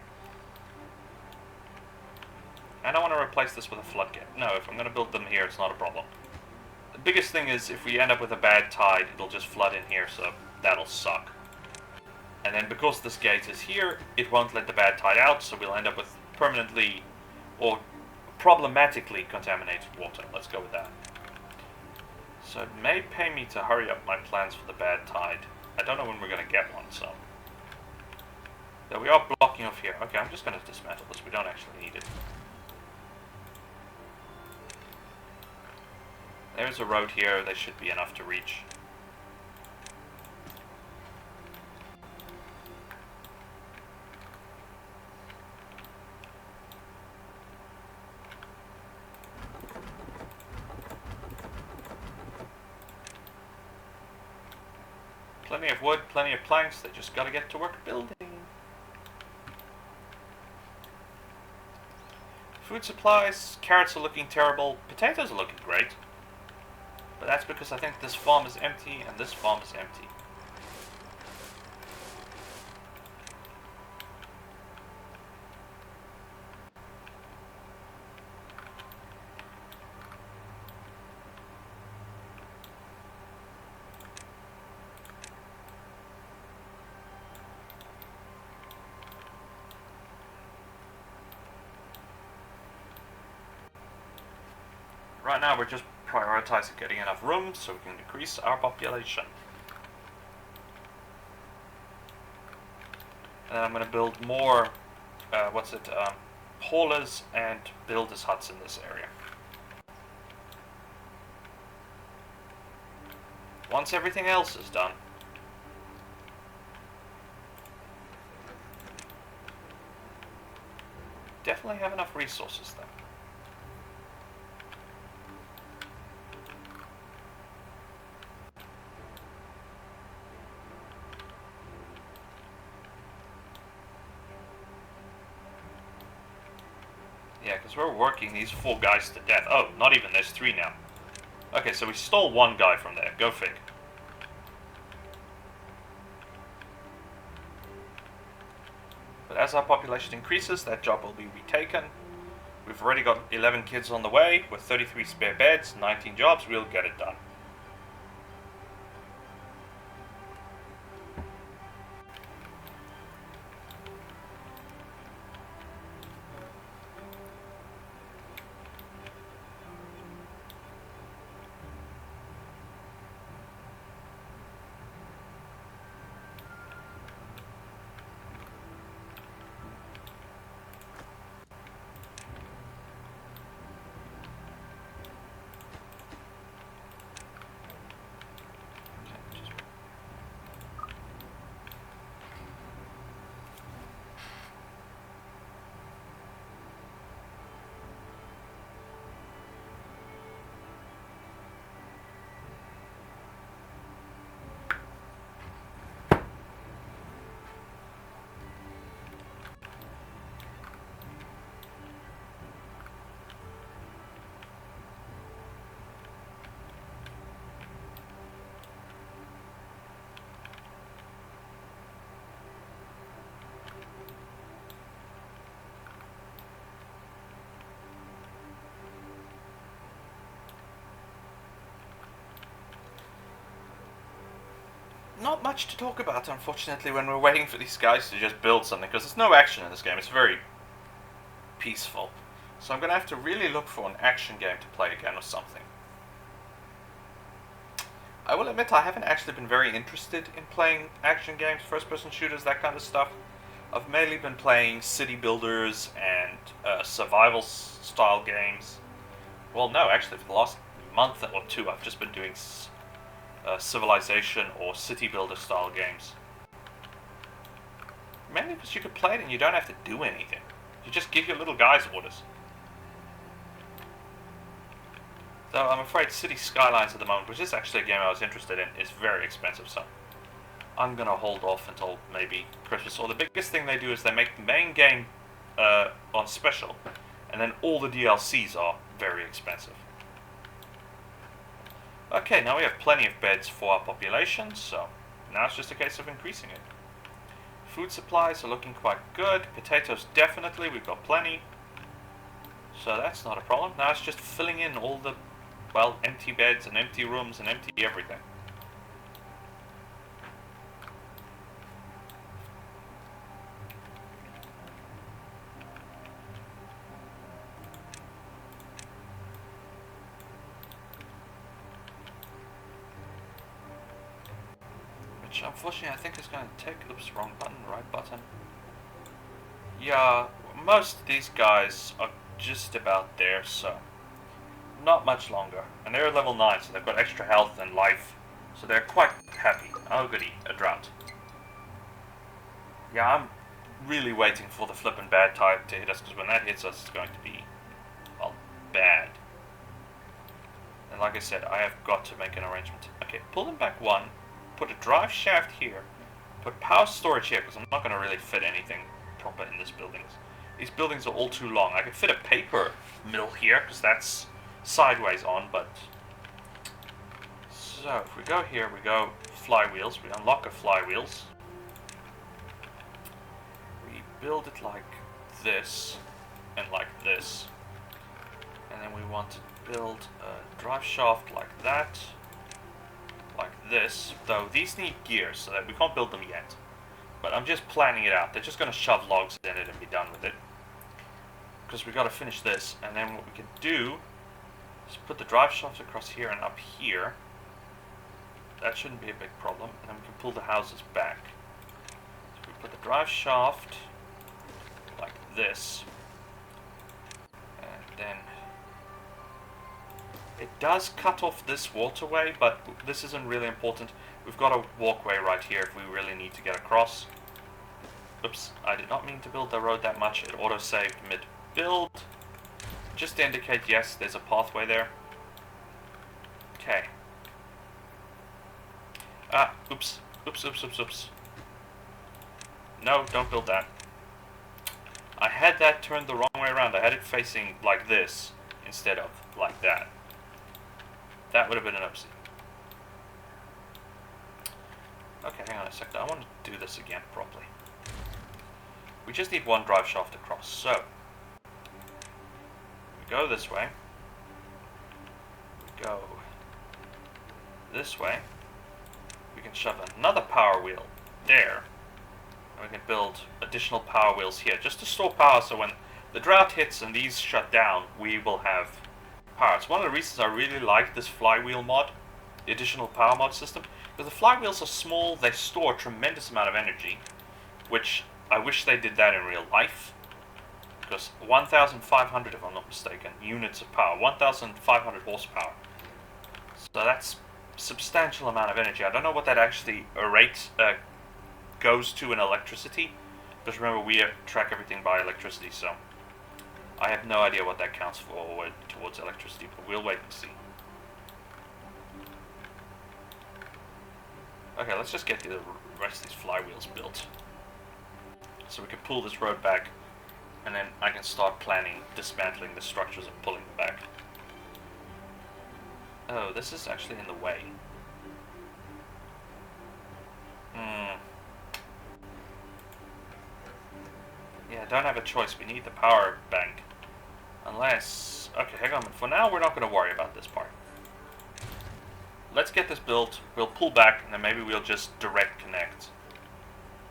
Speaker 1: And I want to replace this with a floodgate. No, if I'm going to build them here, it's not a problem. The biggest thing is if we end up with a bad tide, it'll just flood in here, so that'll suck. And then because this gate is here, it won't let the bad tide out, so we'll end up with permanently or problematically contaminated water. Let's go with that. So it may pay me to hurry up my plans for the bad tide. I don't know when we're going to get one, so... Though we are blocking off here. Okay, I'm just going to dismantle this. We don't actually need it. There's a road here. They should be enough to reach. Plenty of wood, plenty of planks. They just gotta get to work building. Food supplies. Carrots are looking terrible. Potatoes are looking great. But that's because I think this farm is empty and this farm is empty. Right now we're just prioritizing getting enough rooms so we can increase our population. And I'm going to build more, haulers and builders huts in this area. Once everything else is done, definitely have enough resources though. Yeah, because we're working these 4 guys to death. Oh, not even, there's 3 now. Okay, so we stole 1 guy from there. Go fig. But as our population increases, that job will be retaken. We've already got 11 kids on the way, with 33 spare beds, 19 jobs, we'll get it done. Not much to talk about, unfortunately, when we're waiting for these guys to just build something, because there's no action in this game. It's very peaceful. So I'm going to have to really look for an action game to play again or something. I will admit I haven't actually been very interested in playing action games, first-person shooters, that kind of stuff. I've mainly been playing city builders and survival-style games. Well, no, actually, for the last month or 2, I've just been doing civilization or city builder style games. Mainly because you can play it and you don't have to do anything. You just give your little guys orders. Though I'm afraid City Skylines at the moment, which is actually a game I was interested in, is very expensive, so I'm gonna hold off until maybe Christmas. Or the biggest thing they do is they make the main game on special, and then all the DLCs are very expensive. Okay, now we have plenty of beds for our population, so now it's just a case of increasing it. Food supplies are looking quite good. Potatoes, definitely, we've got plenty. So that's not a problem. Now it's just filling in all the, well, empty beds and empty rooms and empty everything. Which unfortunately I think is going to take, oops, wrong button, right button. Yeah, most of these guys are just about there, so not much longer. And they're level 9, so they've got extra health and life, so they're quite happy. Oh goody, a drought. Yeah, I'm really waiting for the flippin' bad tide to hit us, because when that hits us, it's going to be, well, bad. And like I said, I have got to make an arrangement. Okay, pull them back 1. Put a drive shaft here, put power storage here, because I'm not going to really fit anything proper in this building. These buildings are all too long. I could fit a paper mill here, because that's sideways on, but... So, if we go here, we go flywheels. We unlock our flywheels. We build it like this, and like this. And then we want to build a drive shaft like that. Like this, though these need gears, so that we can't build them yet. But I'm just planning it out. They're just going to shove logs in it and be done with it. Because we've got to finish this, and then what we can do Just put the drive shaft across here and up here. That shouldn't be a big problem. And then we can pull the houses back. So we put the drive shaft like this. And then it does cut off this waterway, but this isn't really important. We've got a walkway right here if we really need to get across. Oops, I did not mean to build the road that much. It auto-saved mid-build. Just to indicate, yes, there's a pathway there. Okay. Ah, oops. Oops. No, don't build that. I had that turned the wrong way around. I had it facing like this instead of like that. That would have been an oopsie. Okay, hang on a second. I want to do this again properly. We just need one drive shaft across. So, we go this way. We go this way. We can shove another power wheel there. And we can build additional power wheels here just to store power, so when the drought hits and these shut down, we will have power. It's one of the reasons I really like this flywheel mod, the additional power mod system, because the flywheels are small, they store a tremendous amount of energy, which I wish they did that in real life, because 1,500, if I'm not mistaken, units of power, 1,500 horsepower. So that's a substantial amount of energy. I don't know what that actually goes to in electricity, because remember we track everything by electricity, so I have no idea what that counts for towards electricity, but we'll wait and see. Okay, let's just get the rest of these flywheels built, so we can pull this road back, and then I can start planning dismantling the structures and pulling them back. Oh, this is actually in the way. Yeah, I don't have a choice. We need the power bank. Unless... Okay, hang on. For now, we're not going to worry about this part. Let's get this built. We'll pull back, and then maybe we'll just direct connect.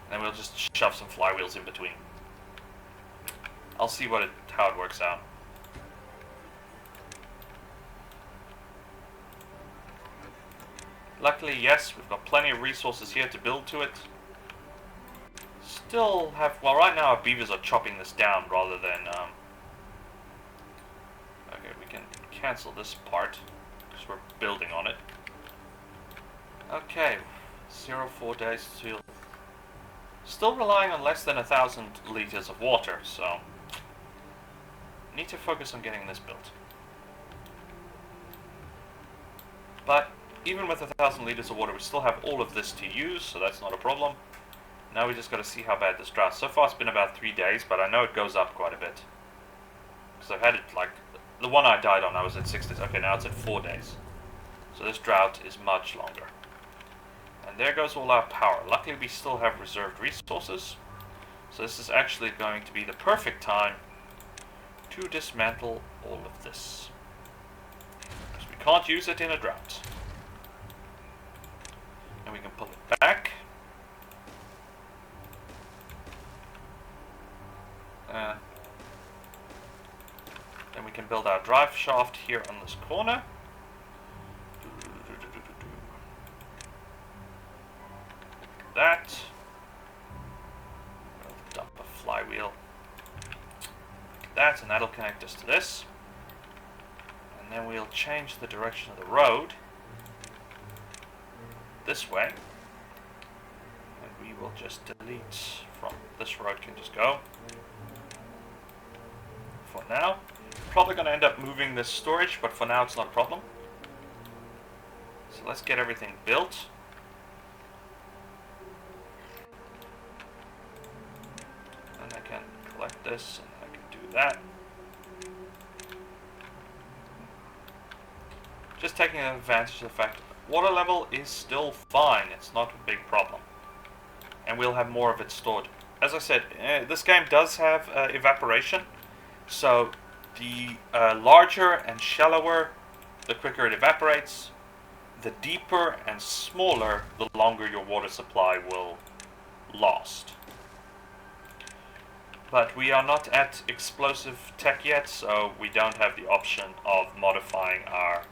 Speaker 1: And then we'll just shove some flywheels in between. I'll see how it works out. Luckily, yes, we've got plenty of resources here to build to it. Still have... Well, right now our beavers are chopping this down rather than... Okay, we can cancel this part, because we're building on it. Okay, 4 days to... Still relying on less than 1,000 liters of water, so... Need to focus on getting this built. But even with 1,000 liters of water, we still have all of this to use, so that's not a problem. Now we just got to see how bad this drought. So far it's been about 3 days, but I know it goes up quite a bit. Because I've had it like... The one I died on, I was at 6 days. Okay, now it's at 4 days. So this drought is much longer. And there goes all our power. Luckily we still have reserved resources. So this is actually going to be the perfect time to dismantle all of this. Because we can't use it in a drought. And we can pull it back. Then we can build our drive shaft here on this corner. That. We'll dump a flywheel. That, and that'll connect us to this. And then we'll change the direction of the road this way. And we will just delete from this road, can just go. For now. Probably going to end up moving this storage, but for now it's not a problem. So let's get everything built. And I can collect this, and I can do that. Just taking advantage of the fact that water level is still fine. It's not a big problem. And we'll have more of it stored. As I said, this game does have evaporation. So the larger and shallower, the quicker it evaporates. The deeper and smaller, the longer your water supply will last. But we are not at explosive tech yet, so we don't have the option of modifying our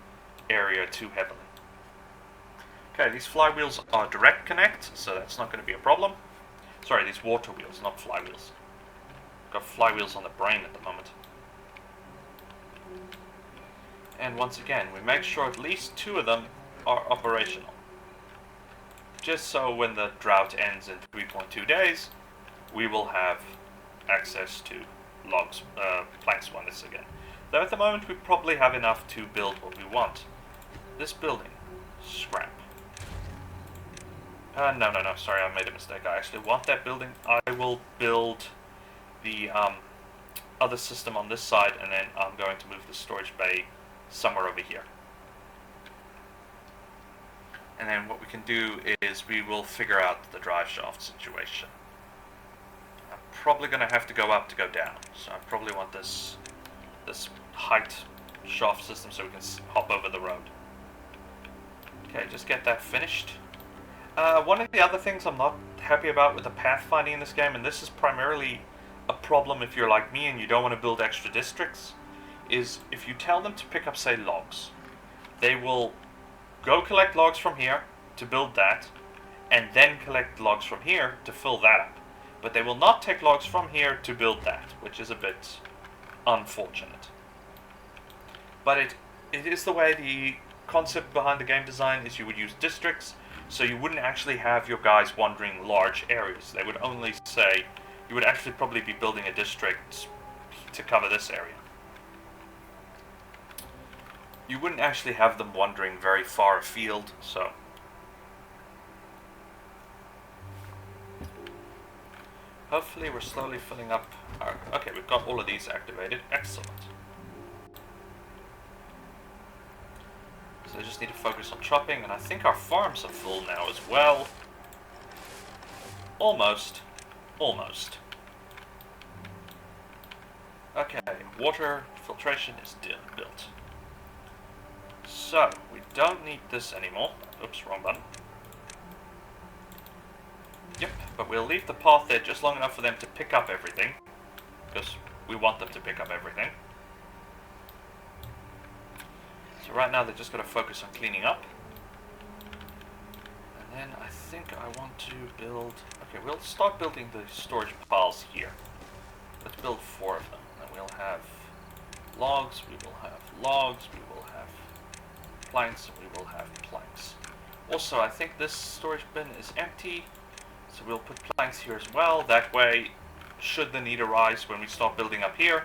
Speaker 1: area too heavily. Okay, these flywheels are direct connect, so that's not going to be a problem. Sorry, these water wheels, not flywheels. Got flywheels on the brain at the moment. And once again, we make sure at least 2 of them are operational. Just so when the drought ends in 3.2 days, we will have access to logs, planks once again. Though at the moment we probably have enough to build what we want. This building, scrap. No, sorry, I made a mistake. I actually want that building. I will build the other system on this side, and then I'm going to move the storage bay somewhere over here. And then what we can do is we will figure out the drive shaft situation. I'm probably going to have to go up to go down, so I probably want this height shaft system so we can hop over the road. Okay, just get that finished. One of the other things I'm not happy about with the pathfinding in this game, and this is primarily a problem if you're like me and you don't want to build extra districts, is if you tell them to pick up, say, logs, they will go collect logs from here to build that, and then collect logs from here to fill that up. But they will not take logs from here to build that, which is a bit unfortunate. But it is the way the concept behind the game design is. You would use districts, so you wouldn't actually have your guys wandering large areas. They would only say, you would actually probably be building a district to cover this area. You wouldn't actually have them wandering very far afield, so. Hopefully we're slowly filling up our... Okay, we've got all of these activated. Excellent. So I just need to focus on chopping, and I think our farms are full now as well. Almost. Almost. Okay, water filtration is built. So, we don't need this anymore. Oops, wrong button. Yep, but we'll leave the path there just long enough for them to pick up everything, because we want them to pick up everything. So right now they're just going to focus on cleaning up. And then I think I want to build... Okay, we'll start building the storage piles here. Let's build 4 of them. And we'll have logs, we will have logs, we will have planks, and we will have planks. Also, I think this storage bin is empty, so we'll put planks here as well. That way, should the need arise when we start building up here,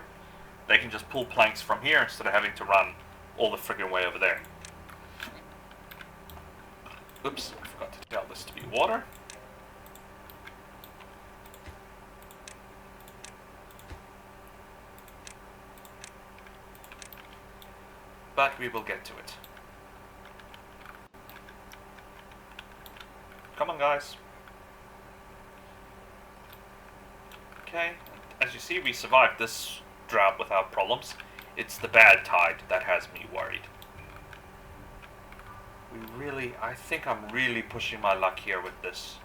Speaker 1: they can just pull planks from here instead of having to run all the friggin' way over there. Oops, I forgot to tell this to be water. But we will get to it. Come on, guys. Okay, as you see, we survived this drought without problems. It's the bad tide that has me worried. I think I'm really pushing my luck here with this.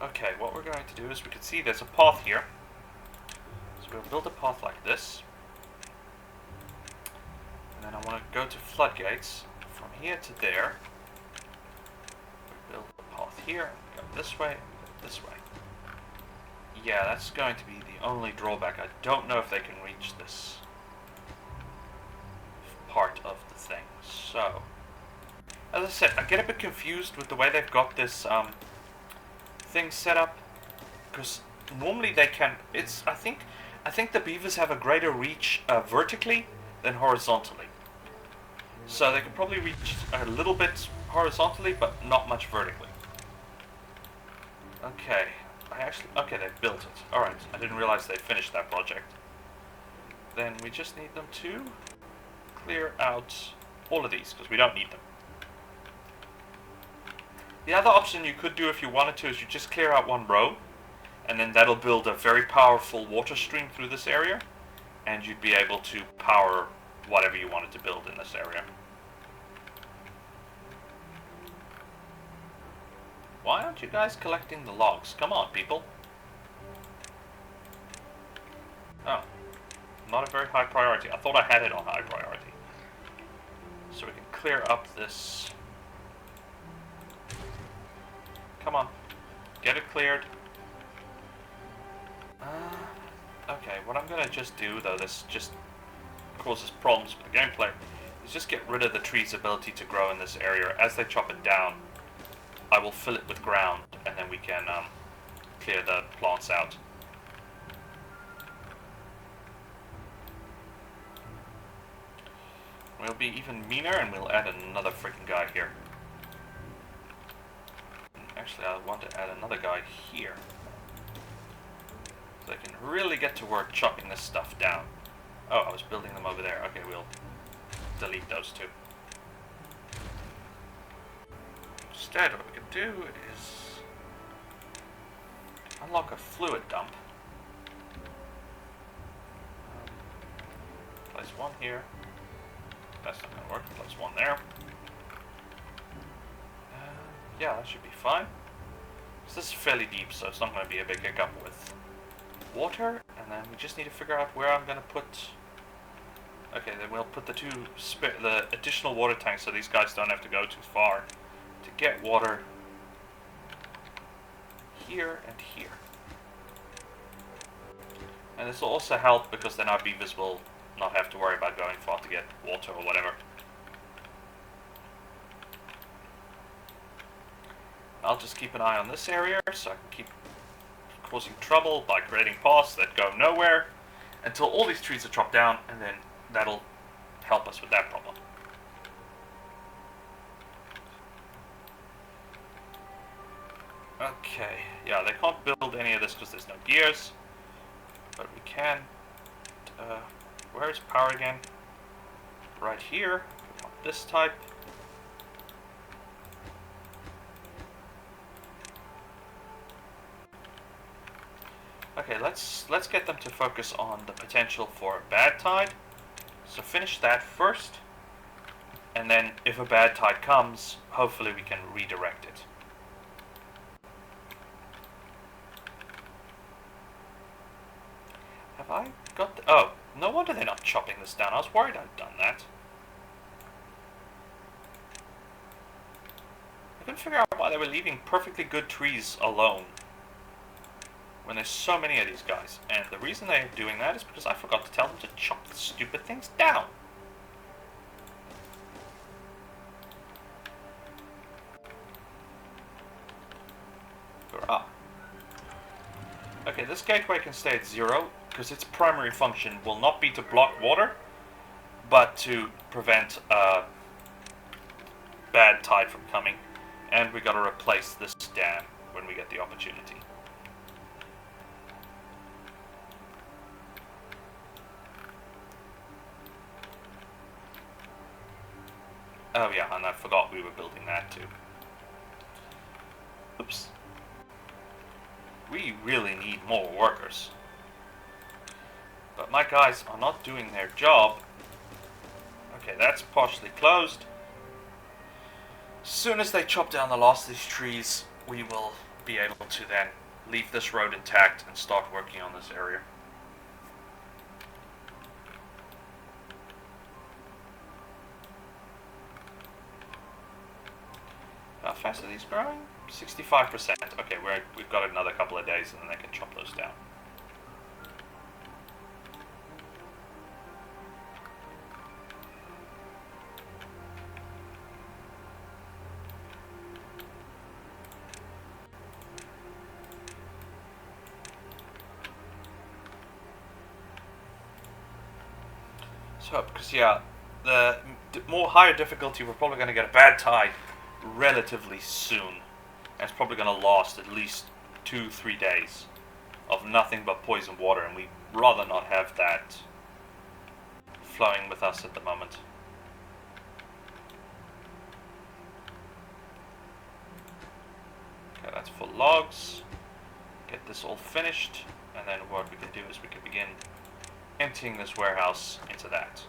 Speaker 1: Okay, what we're going to do is we can see there's a path here. So we'll build a path like this. And then I want to go to floodgates from here to there. We build a path here, go this way, go this way. Yeah, that's going to be the only drawback. I don't know if they can reach this part of the thing. So, as I said, I get a bit confused with the way they've got this thing set up, because normally they can. I think the beavers have a greater reach vertically than horizontally. So they can probably reach a little bit horizontally, but not much vertically. Okay. Okay, they built it. Alright, I didn't realize they finished that project. Then we just need them to clear out all of these, because we don't need them. The other option you could do if you wanted to is you just clear out one row, and then that'll build a very powerful water stream through this area, and you'd be able to power whatever you wanted to build in this area. Why aren't you guys collecting the logs? Come on, people. Oh. Not a very high priority. I thought I had it on high priority. So we can clear up this. Come on. Get it cleared. Okay, what I'm gonna just do, though, this just causes problems with the gameplay, is just get rid of the tree's ability to grow in this area. As they chop it down, I will fill it with ground, and then we can clear the plants out. We'll be even meaner, and we'll add another freaking guy here. Actually, I want to add another guy here. So I can really get to work chopping this stuff down. Oh, I was building them over there. Okay, we'll delete those two. Instead, what we can do is unlock a fluid dump. Place one here. That's not going to work. Place one there. Yeah, that should be fine. This is fairly deep, so it's not going to be a big hiccup with water. And then we just need to figure out where I'm going to put... Okay, then we'll put the additional water tanks so these guys don't have to go too far to get water here and here. And this will also help because then our beavers will not have to worry about going far to get water or whatever. I'll just keep an eye on this area so I can keep causing trouble by creating paths that go nowhere until all these trees are chopped down, and then that'll help us with that problem. Okay, yeah, they can't build any of this because there's no gears, but we can. Where's power again? Right here. We want this type. Okay, let's get them to focus on the potential for a bad tide. So finish that first, and then if a bad tide comes, hopefully we can redirect it. Have I got oh, no wonder they're not chopping this down. I was worried I'd done that. I couldn't figure out why they were leaving perfectly good trees alone when there's so many of these guys. And the reason they're doing that is because I forgot to tell them to chop the stupid things down. Hurrah. Okay, this gateway can stay at 0 because its primary function will not be to block water, but to prevent bad tide from coming. And we got to replace this dam when we get the opportunity. Oh yeah, and I forgot we were building that too. Oops. We really need more workers. But my guys are not doing their job. Okay, that's partially closed. As soon as they chop down the last of these trees, we will be able to then leave this road intact and start working on this area. How fast are these growing? 65%. Okay, we've got another couple of days and then they can chop those down. So, because yeah, the more higher difficulty, we're probably going to get a bad tide relatively soon. And it's probably going to last at least 2-3 days of nothing but poison water, and we'd rather not have that flowing with us at the moment. Okay, that's for logs. Get this all finished, and then what we can do is we can begin emptying this warehouse into that.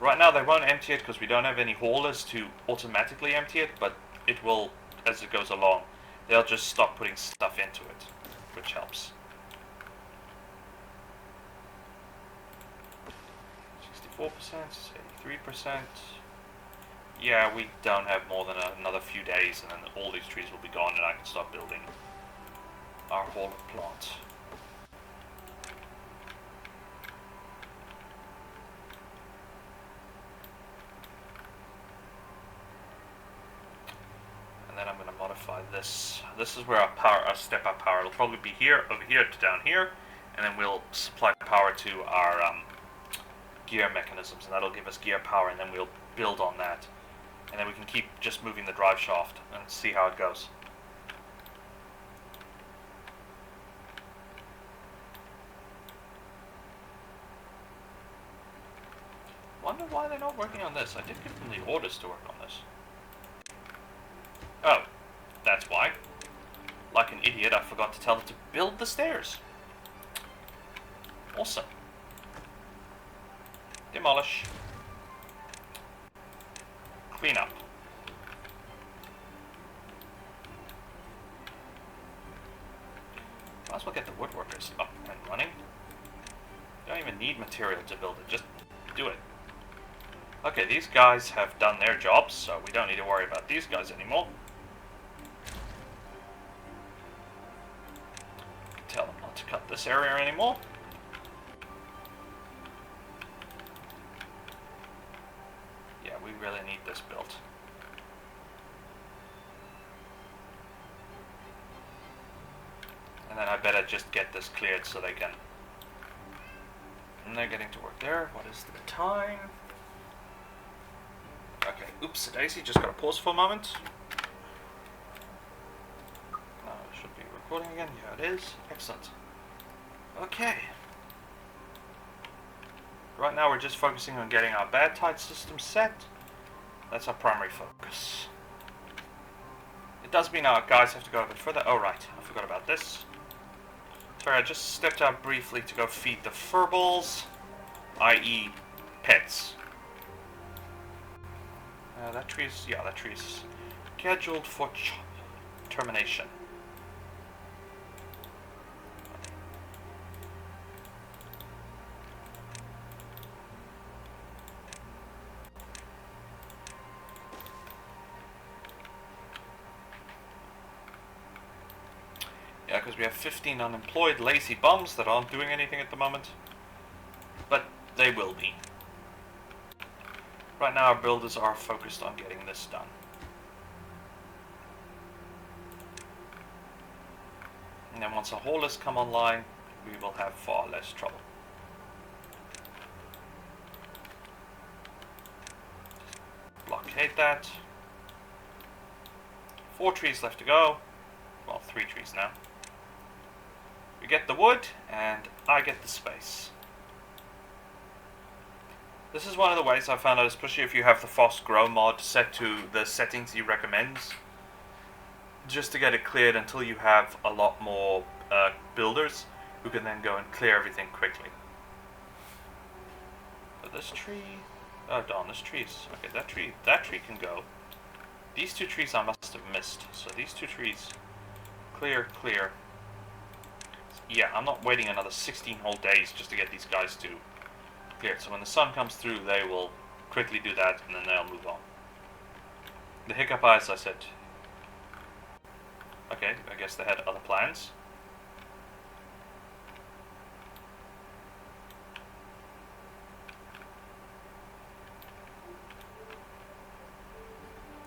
Speaker 1: Right now they won't empty it because we don't have any haulers to automatically empty it, but it will as it goes along. They'll just stop putting stuff into it, which helps. 64%, 83%. Yeah, we don't have more than another few days, and then all these trees will be gone, and I can start building our hauler plant. And then I'm going to modify this. This is where our step-up power. It'll probably be here, over here to down here, and then we'll supply power to our gear mechanisms, and that'll give us gear power, and then we'll build on that. And then we can keep just moving the drive shaft and see how it goes. Wonder why they're not working on this. I did give them the orders to work on this. Oh, that's why. Like an idiot, I forgot to tell them to build the stairs. Awesome. Demolish. Clean up. Might as well get the woodworkers up and running. You don't even need material to build it, just do it. Okay, these guys have done their jobs, so we don't need to worry about these guys anymore. Tell them not to cut this area anymore. Yeah, we really need this built. And then I better just get this cleared so they can... And they're getting to work there. What is the time? Okay, oops, Daisy, just gotta pause for a moment. Should be recording again. Yeah, it is. Excellent. Okay. Right now we're just focusing on getting our bad tide system set. That's our primary focus. It does mean our guys have to go a bit further. Oh right, I forgot about this. Sorry, I just stepped out briefly to go feed the furballs, i.e. pets. That tree is scheduled for termination. Yeah, because we have 15 unemployed lazy bums that aren't doing anything at the moment. But they will be. Right now our builders are focused on getting this done. And then once the haulers come online, we will have far less trouble. Blockade that. 4 trees left to go. Well, 3 trees now. We get the wood, and I get the space. This is one of the ways I found out, especially if you have the fast grow mod set to the settings he recommends, just to get it cleared until you have a lot more builders who can then go and clear everything quickly. But this tree, oh darn, this tree's okay. That tree can go. These 2 trees I must have missed. So these 2 trees, clear. Yeah, I'm not waiting another 16 whole days just to get these guys to cleared. So when the sun comes through, they will quickly do that, and then they'll move on. The hiccup eyes, I said. Okay, I guess they had other plans.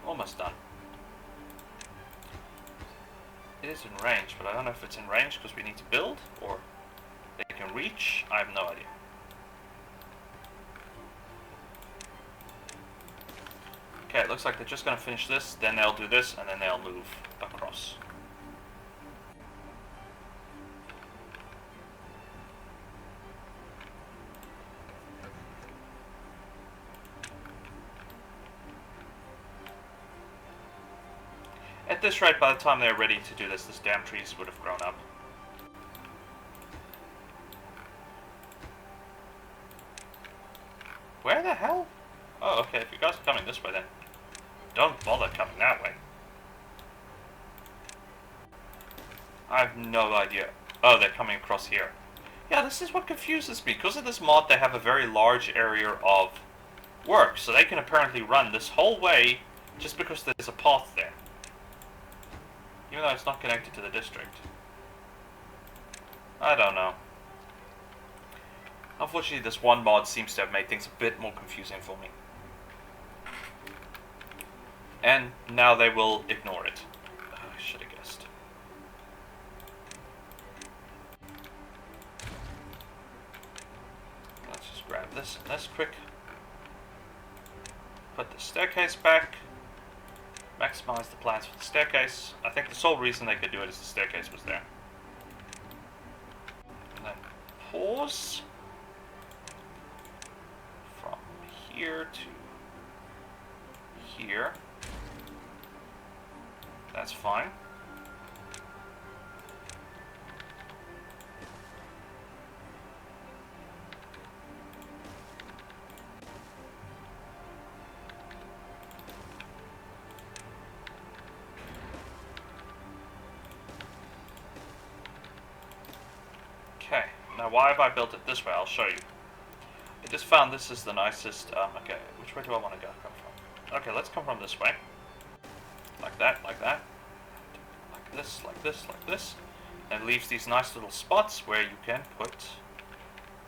Speaker 1: Almost done. It is in range, but I don't know if it's in range because we need to build, or they can reach. I have no idea. Okay, it looks like they're just going to finish this, then they'll do this, and then they'll move across. At this rate, by the time they're ready to do this, damn trees would have grown up. Where the hell? Oh, okay, if you guys are coming this way then, don't bother coming that way. I have no idea. Oh, they're coming across here. Yeah, this is what confuses me. Because of this mod, they have a very large area of work, so they can apparently run this whole way just because there's a path there. Even though it's not connected to the district. I don't know. Unfortunately, this one mod seems to have made things a bit more confusing for me. And now they will ignore it. I should have guessed. Let's just grab this and this quick. Put the staircase back. Maximize the plans for the staircase. I think the sole reason they could do it is the staircase was there. And then pause. From here to here. That's fine. Okay, now why have I built it this way? I'll show you. I just found this is the nicest, okay, which way do I want to come from? Okay, let's come from this way. Like that, like that. Like this, like this, like this. And it leaves these nice little spots where you can put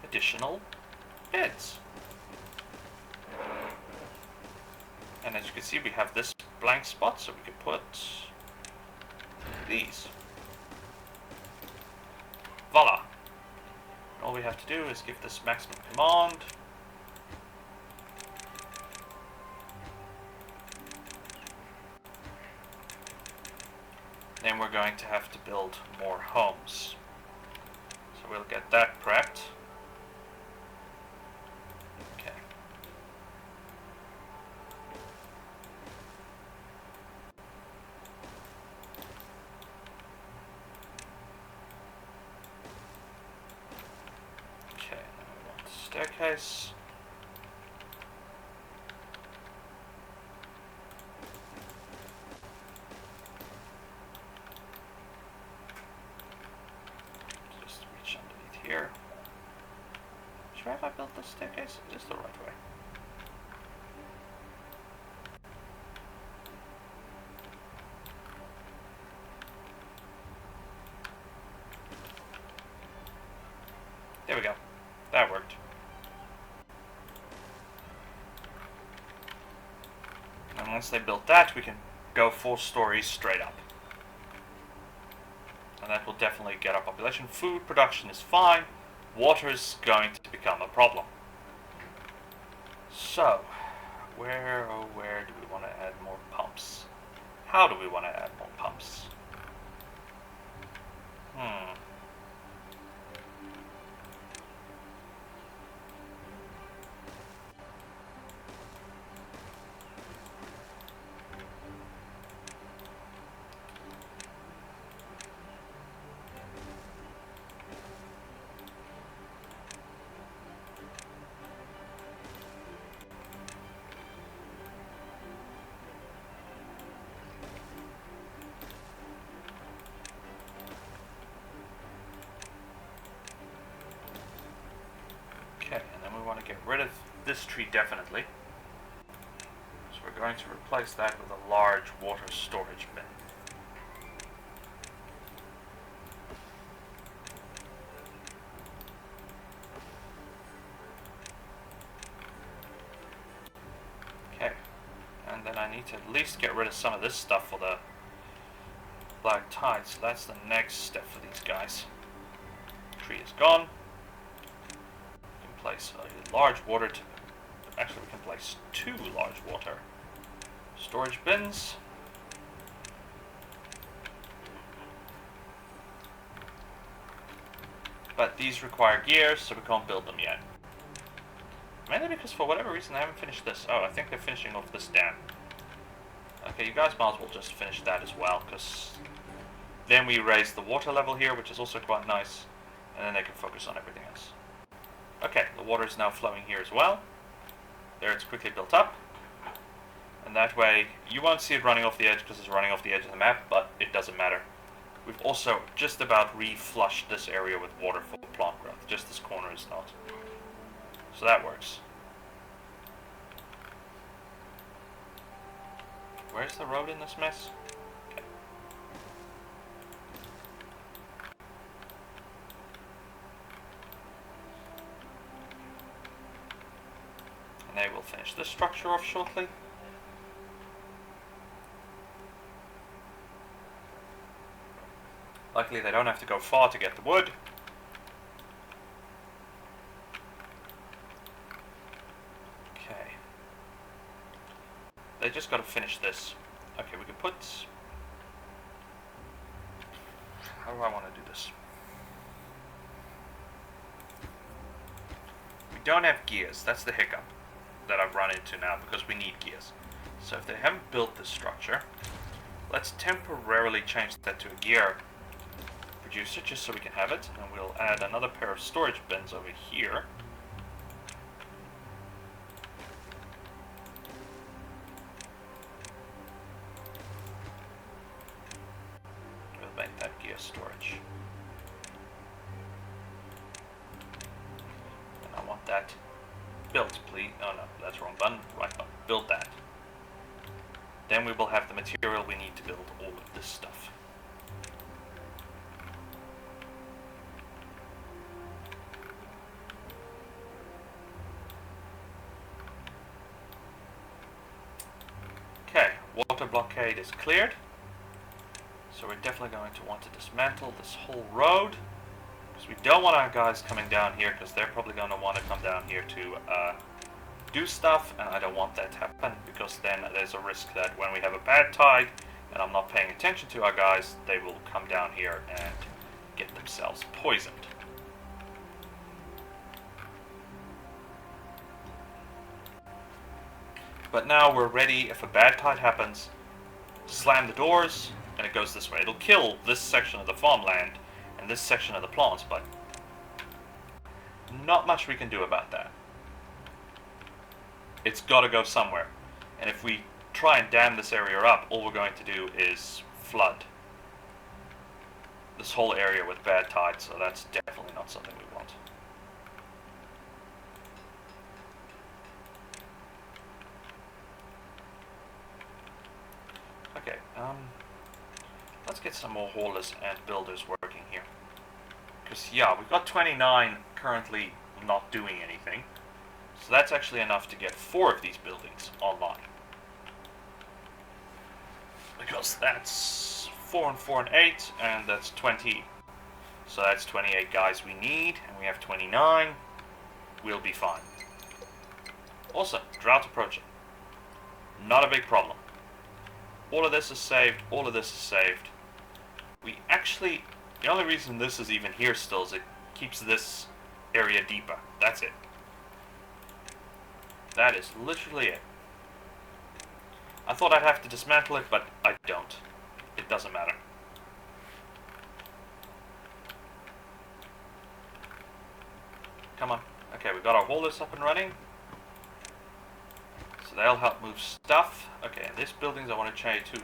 Speaker 1: additional beds. And as you can see, we have this blank spot, so we can put these. Voila! All we have to do is give this maximum command. Then we're going to have to build more homes. So we'll get that prepped. Okay. Okay, now we want the staircase. Here. Which way have I built this staircase? It is the right way. There we go. That worked. And once they built that, we can go 4 stories straight up. And that will definitely get our population. Food production is fine. Water is going to become a problem. So, where do we want to add more pumps? How do we want to add more pumps? Get rid of this tree definitely. So we're going to replace that with a large water storage bin. Okay, and then I need to at least get rid of some of this stuff for the black tide, so that's the next step for these guys. Tree is gone. Place a large water actually we can place 2 large water storage bins. But these require gears, so we can't build them yet. Mainly because for whatever reason I haven't finished this. Oh, I think they're finishing off this dam. Okay, you guys might as well just finish that as well, because then we raise the water level here, which is also quite nice, and then they can focus on everything else. Okay, the water is now flowing here as well. There, it's quickly built up. And that way, you won't see it running off the edge because it's running off the edge of the map, but it doesn't matter. We've also just about re-flushed this area with water for plant growth. Just this corner is not. So that works. Where's the road in this mess? Okay. And they will finish this structure off shortly. Luckily they don't have to go far to get the wood. Okay. They just gotta finish this. Okay, we can put... How do I want to do this? We don't have gears. That's the hiccup that I've run into now, because we need gears. So if they haven't built this structure, let's temporarily change that to a gear producer just so we can have it, and we'll add another pair of storage bins over here. We'll make that gear storage. And I want that built, please. Oh no, that's wrong button. Right button. Build that. Then we will have the material we need to build all of this stuff. Okay, water blockade is cleared. So we're definitely going to want to dismantle this whole road. Because we don't want our guys coming down here, because they're probably going to want to come down here to do stuff, and I don't want that to happen, because then there's a risk that when we have a bad tide and I'm not paying attention to our guys, they will come down here and get themselves poisoned. But now we're ready, if a bad tide happens, to slam the doors, and it goes this way. It'll kill this section of the farmland and this section of the plants, but not much we can do about that. It's got to go somewhere. And if we try and dam this area up, all we're going to do is flood this whole area with bad tide, so that's definitely not something we want. Okay, let's get some more haulers and builders working here. Because, yeah, we've got 29 currently not doing anything. So that's actually enough to get 4 of these buildings online. Because that's 4 and 4 and 8, and that's 20. So that's 28 guys we need, and we have 29. We'll be fine. Also, drought approaching. Not a big problem. All of this is saved, all of this is saved. We actually, the only reason this is even here still is it keeps this area deeper. That's it. That is literally it. I thought I'd have to dismantle it, but I don't. It doesn't matter. Come on. Okay, we've got our haulers up and running. So they'll help move stuff. Okay, and these buildings I want to change to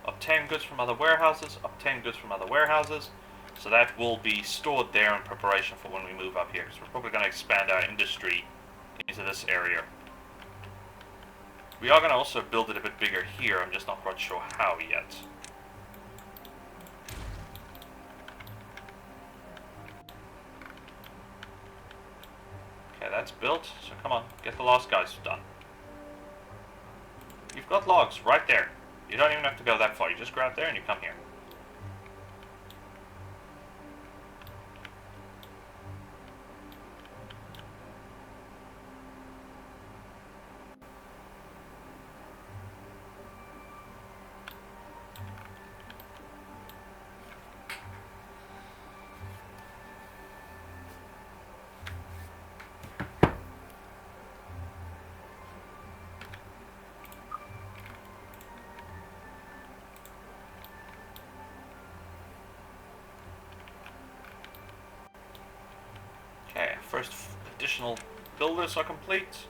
Speaker 1: obtain goods from other warehouses, obtain goods from other warehouses. So that will be stored there in preparation for when we move up here, because we're probably going to expand our industry into this area. We are going to also build it a bit bigger here, I'm just not quite sure how yet. Okay, that's built, so come on, get the last guys done. You've got logs right there. You don't even have to go that far, you just grab there and you come here. Okay, first additional builders are complete.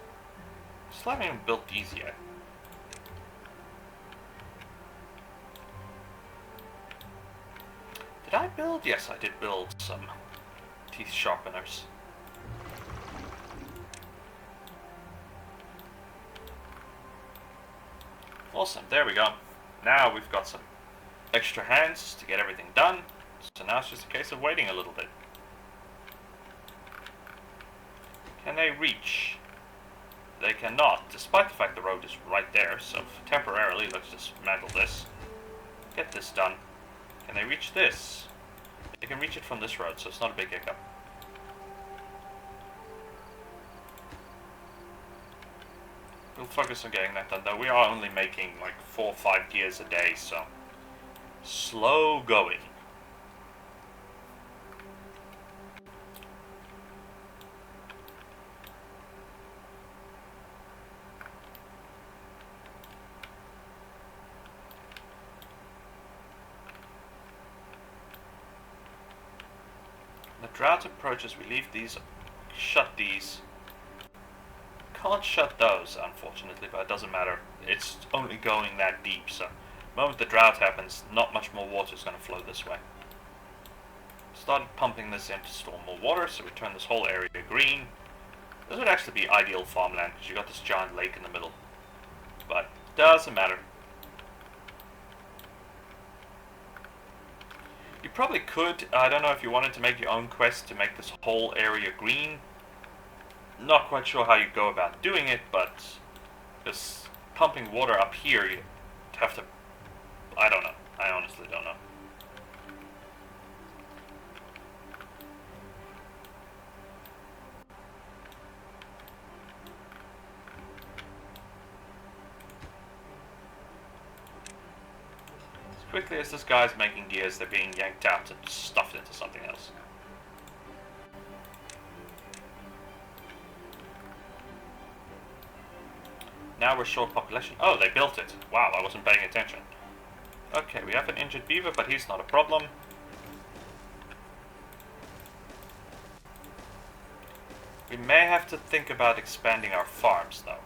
Speaker 1: Still haven't even built these yet. Did I build? Yes, I did build some teeth sharpeners. Awesome, there we go. Now we've got some extra hands to get everything done. So now it's just a case of waiting a little bit. Can they reach? They cannot, despite the fact the road is right there. So temporarily, let's just dismantle this. Get this done. Can they reach this? They can reach it from this road, so it's not a big hiccup. We'll focus on getting that done, though. We are only making like 4 or 5 gears a day, so slow going. The drought approaches, we leave these, shut these. Can't shut those, unfortunately, but it doesn't matter. It's only going that deep, so the moment the drought happens, not much more water is going to flow this way. Started pumping this in to store more water, so we turn this whole area green. This would actually be ideal farmland, because you got this giant lake in the middle. But doesn't matter. You probably could, I don't know if you wanted to make your own quest to make this whole area green. Not quite sure how you go about doing it, but just pumping water up here, you have to, I don't know. I honestly don't know. As quickly as this guy's making gears, they're being yanked out and stuffed into something else. Now we're short population. Oh, they built it. Wow, I wasn't paying attention. Okay, we have an injured beaver, but he's not a problem. We may have to think about expanding our farms, though.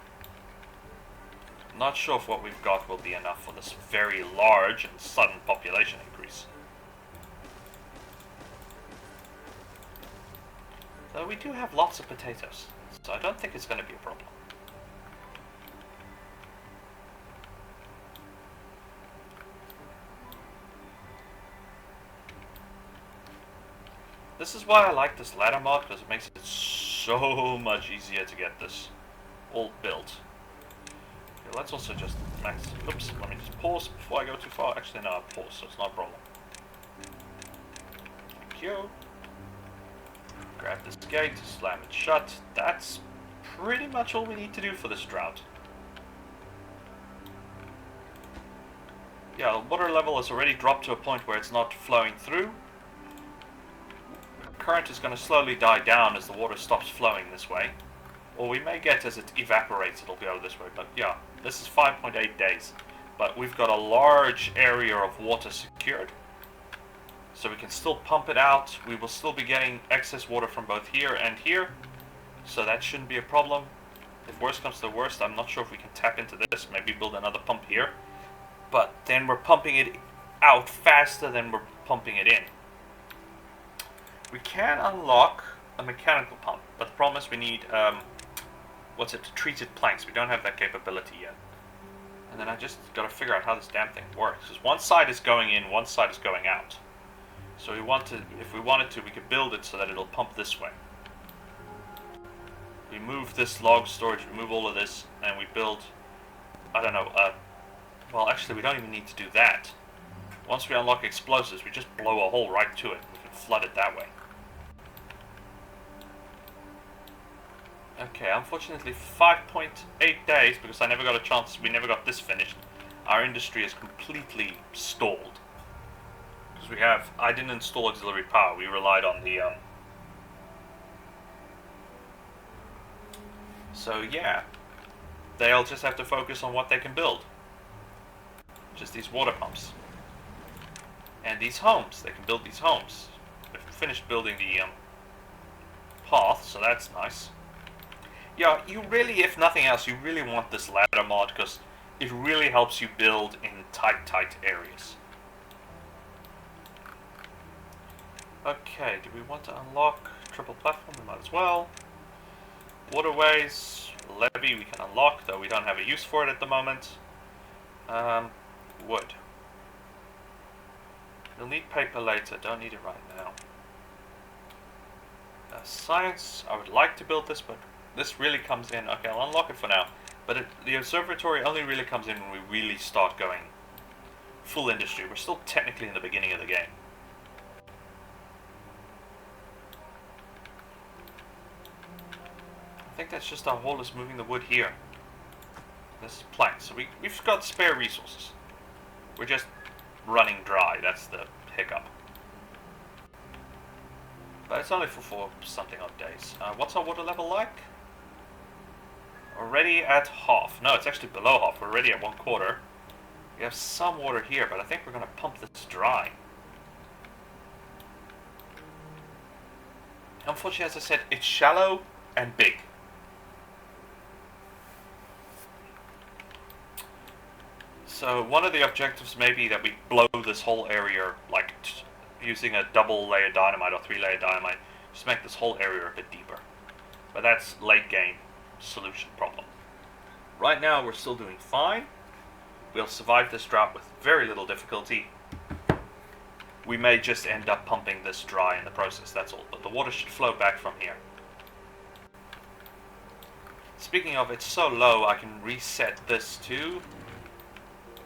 Speaker 1: Not sure if what we've got will be enough for this very large and sudden population increase. Though we do have lots of potatoes, so I don't think it's going to be a problem. This is why I like this ladder mod, because it makes it so much easier to get this all built. Okay, let's also just max. Oops, let me just pause before I go too far. Actually, no, I'll pause, so it's not a problem. Thank you. Grab this gate, slam it shut. That's pretty much all we need to do for this drought. Yeah, the water level has already dropped to a point where it's not flowing through. Current is going to slowly die down as the water stops flowing this way. Or we may get as it evaporates, it'll go this way. But yeah, this is 5.8 days. But we've got a large area of water secured. So we can still pump it out. We will still be getting excess water from both here and here. So that shouldn't be a problem. If worst comes to worst, I'm not sure if we can tap into this. Maybe build another pump here. But then we're pumping it out faster than we're pumping it in. We can unlock a mechanical pump, but the problem is we need, treated planks. We don't have that capability yet. And then I just gotta figure out how this damn thing works. Because one side is going in, one side is going out. So we want to, if we wanted to, we could build it so that it'll pump this way. We move this log storage, remove all of this, and we build, I don't know, well actually we don't even need to do that. Once we unlock explosives, we just blow a hole right to it. We can flood it that way. Okay, unfortunately 5.8 days, because I never got a chance, we never got this finished. Our industry is completely stalled. Because I didn't install auxiliary power, we relied on the, So yeah, they'll just have to focus on what they can build. Just these water pumps. And these homes, they can build these homes. They've finished building the path, so that's nice. Yeah, you really, if nothing else, you really want this ladder mod because it really helps you build in tight areas. Okay, do we want to unlock triple platform? We might as well. Waterways, levee we can unlock, though we don't have a use for it at the moment. Wood. We'll need paper later, don't need it right now. Science, I would like to build this, but this really comes in. Okay, I'll unlock it for now. But the observatory only really comes in when we really start going full industry. We're still technically in the beginning of the game. I think that's just our haulers moving the wood here. This is planks, so we've got spare resources. We're just running dry, that's the hiccup. But it's only for something odd days. What's our water level like? Already at half. No, it's actually below half. We're already at 1/4. We have some water here, but I think we're going to pump this dry. Unfortunately, as I said, it's shallow and big. So one of the objectives may be that we blow this whole area, like using a double layer dynamite or 3-layer dynamite, just make this whole area a bit deeper. But that's late game solution problem. Right now we're still doing fine. We'll survive this drought with very little difficulty. We may just end up pumping this dry in the process, that's all. But the water should flow back from here. Speaking of, it's so low I can reset this to...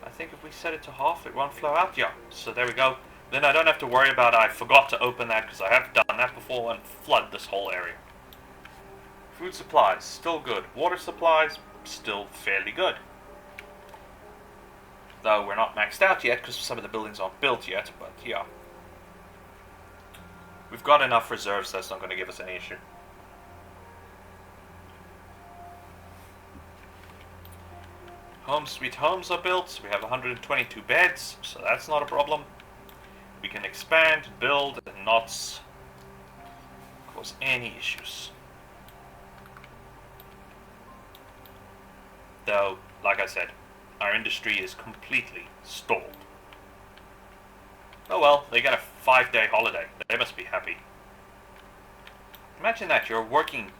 Speaker 1: I think if we set it to half, it won't flow out. Yeah, so there we go. Then I don't have to worry about I forgot to open that because I have done that before and flood this whole area. Food supplies, still good. Water supplies, still fairly good. Though we're not maxed out yet because some of the buildings aren't built yet, but yeah. We've got enough reserves, that's not going to give us any issue. Home sweet homes are built. We have 122 beds, so that's not a problem. We can expand, build, and not cause any issues. Though, like I said, our industry is completely stalled. Oh well, they get a 5-day holiday. They must be happy. Imagine that, you're working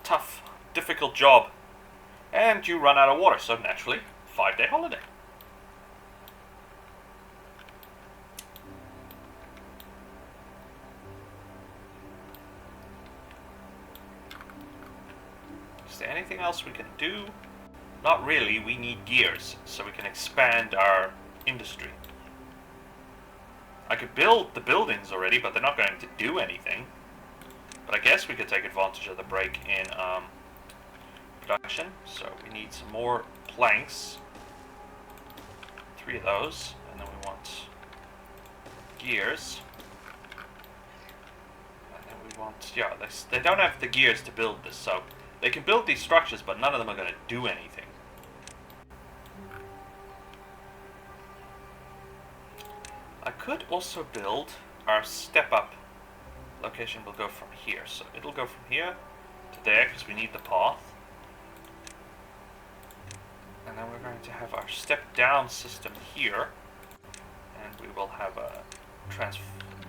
Speaker 1: tough, difficult job, and you run out of water, so naturally, 5-day holiday. Is there anything else we can do? Not really, we need gears, so we can expand our industry. I could build the buildings already, but they're not going to do anything. But I guess we could take advantage of the break in production. So we need some more planks. 3 of those. And then we want gears. And then we want... yeah, they don't have the gears to build this, so... they can build these structures, but none of them are going to do anything. I could also build our step-up location will go from here. So it'll go from here to there, because we need the path. And then we're going to have our step-down system here. And we will have a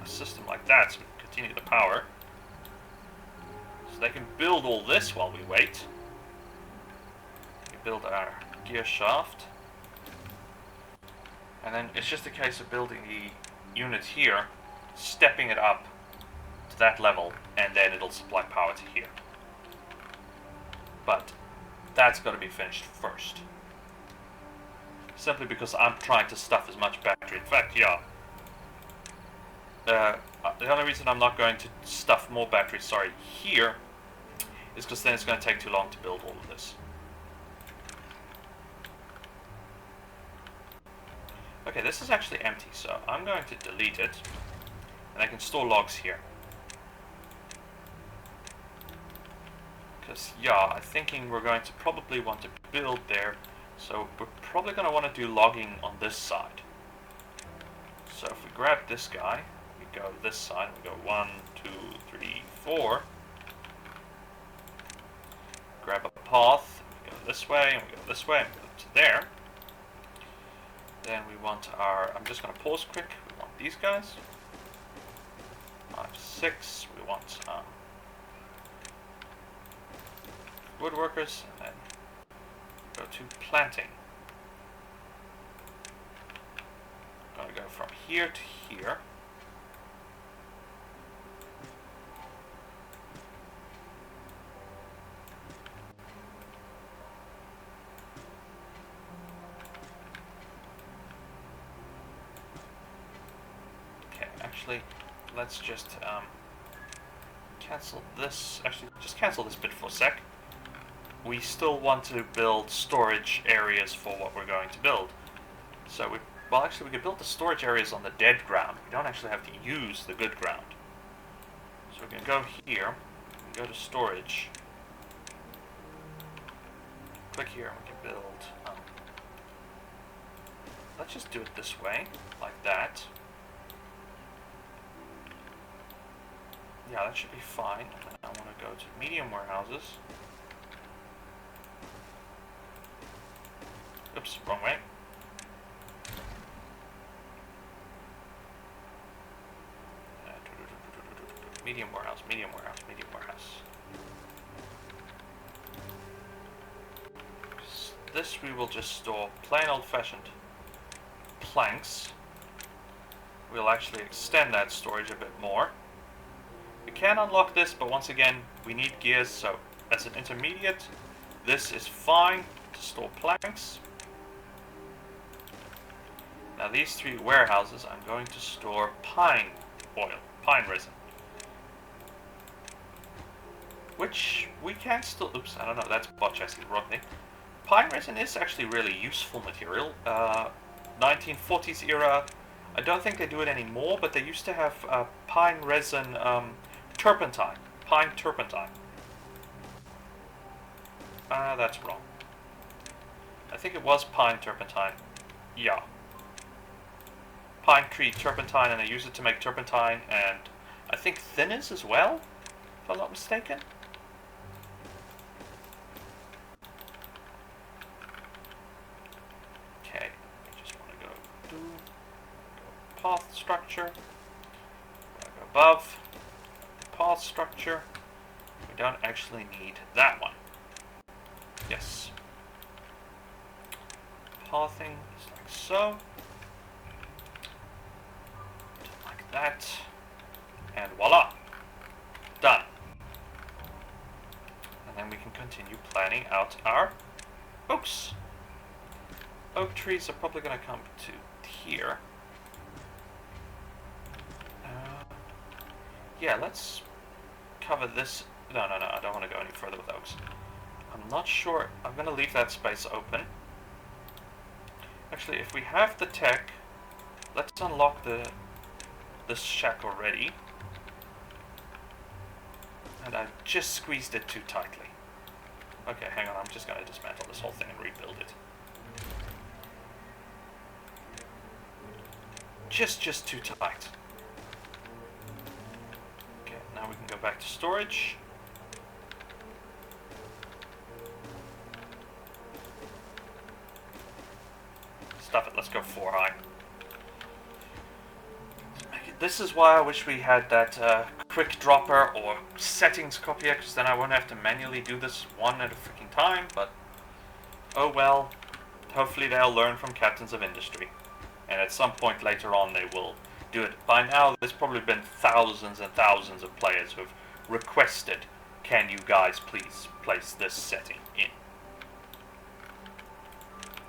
Speaker 1: system like that, so we can continue the power. So they can build all this while we wait. We build our gear shaft. And then it's just a case of building the unit here, stepping it up to that level, and then it'll supply power to here. But that's got to be finished first. Simply because I'm trying to stuff as much battery. In fact, yeah. The only reason I'm not going to stuff more battery, here, is because then it's going to take too long to build all of this. Okay, this is actually empty, so I'm going to delete it, and I can store logs here. Because, yeah, I'm thinking we're going to probably want to build there, so we're probably going to want to do logging on this side. So if we grab this guy, we go this side, we go 1, 2, 3, 4. path. We go this way, and we go this way, and we go to there. Then we want our... I'm just going to pause quick. We want these guys. 5, 6. We want woodworkers, and then go to planting. I'm going to go from here to here. Okay, actually, let's just cancel this. Actually, just cancel this bit for a sec. We still want to build storage areas for what we're going to build. So we, well, actually, we could build the storage areas on the dead ground. We don't actually have to use the good ground. So we can go here, we can go to storage. Click here, and we can build. Let's just do it this way, like that. Yeah, that should be fine. And then I want to go to medium warehouses. Oops, wrong way. Medium warehouse, medium warehouse, medium warehouse. This we will just store plain old-fashioned planks. We'll actually extend that storage a bit more. We can unlock this, but once again, we need gears, so as an intermediate, this is fine to store planks. Now these 3 warehouses, I'm going to store pine oil, pine resin. Which we can still, oops, I don't know, that's bot chassis, wrong thing. Pine resin is actually really useful material. 1940s era, I don't think they do it anymore, but they used to have pine resin turpentine, pine turpentine. That's wrong. I think it was pine turpentine. Yeah. Pine tree turpentine, and they use it to make turpentine and I think thinners as well, if I'm not mistaken. Okay, I just want to go path structure. Go above path structure. We don't actually need that one. Yes. Pathing is like so. Like that. And voila. Done. And then we can continue planning out our oaks. Oak trees are probably going to come to here. Yeah, let's cover this. No, I don't want to go any further with oaks. I'm not sure. I'm going to leave that space open. Actually, if we have the tech, let's unlock this shack already. And I just squeezed it too tightly. Okay, hang on. I'm just going to dismantle this whole thing and rebuild it. Just too tight. Okay, now we can go back to storage. Stuff it, let's go 4 high. This is why I wish we had that quick dropper or settings copier, because then I won't have to manually do this one at a freaking time, but oh well. Hopefully they'll learn from Captains of Industry. And at some point later on they will do it. By now there's probably been thousands and thousands of players who have requested, can you guys please place this setting in?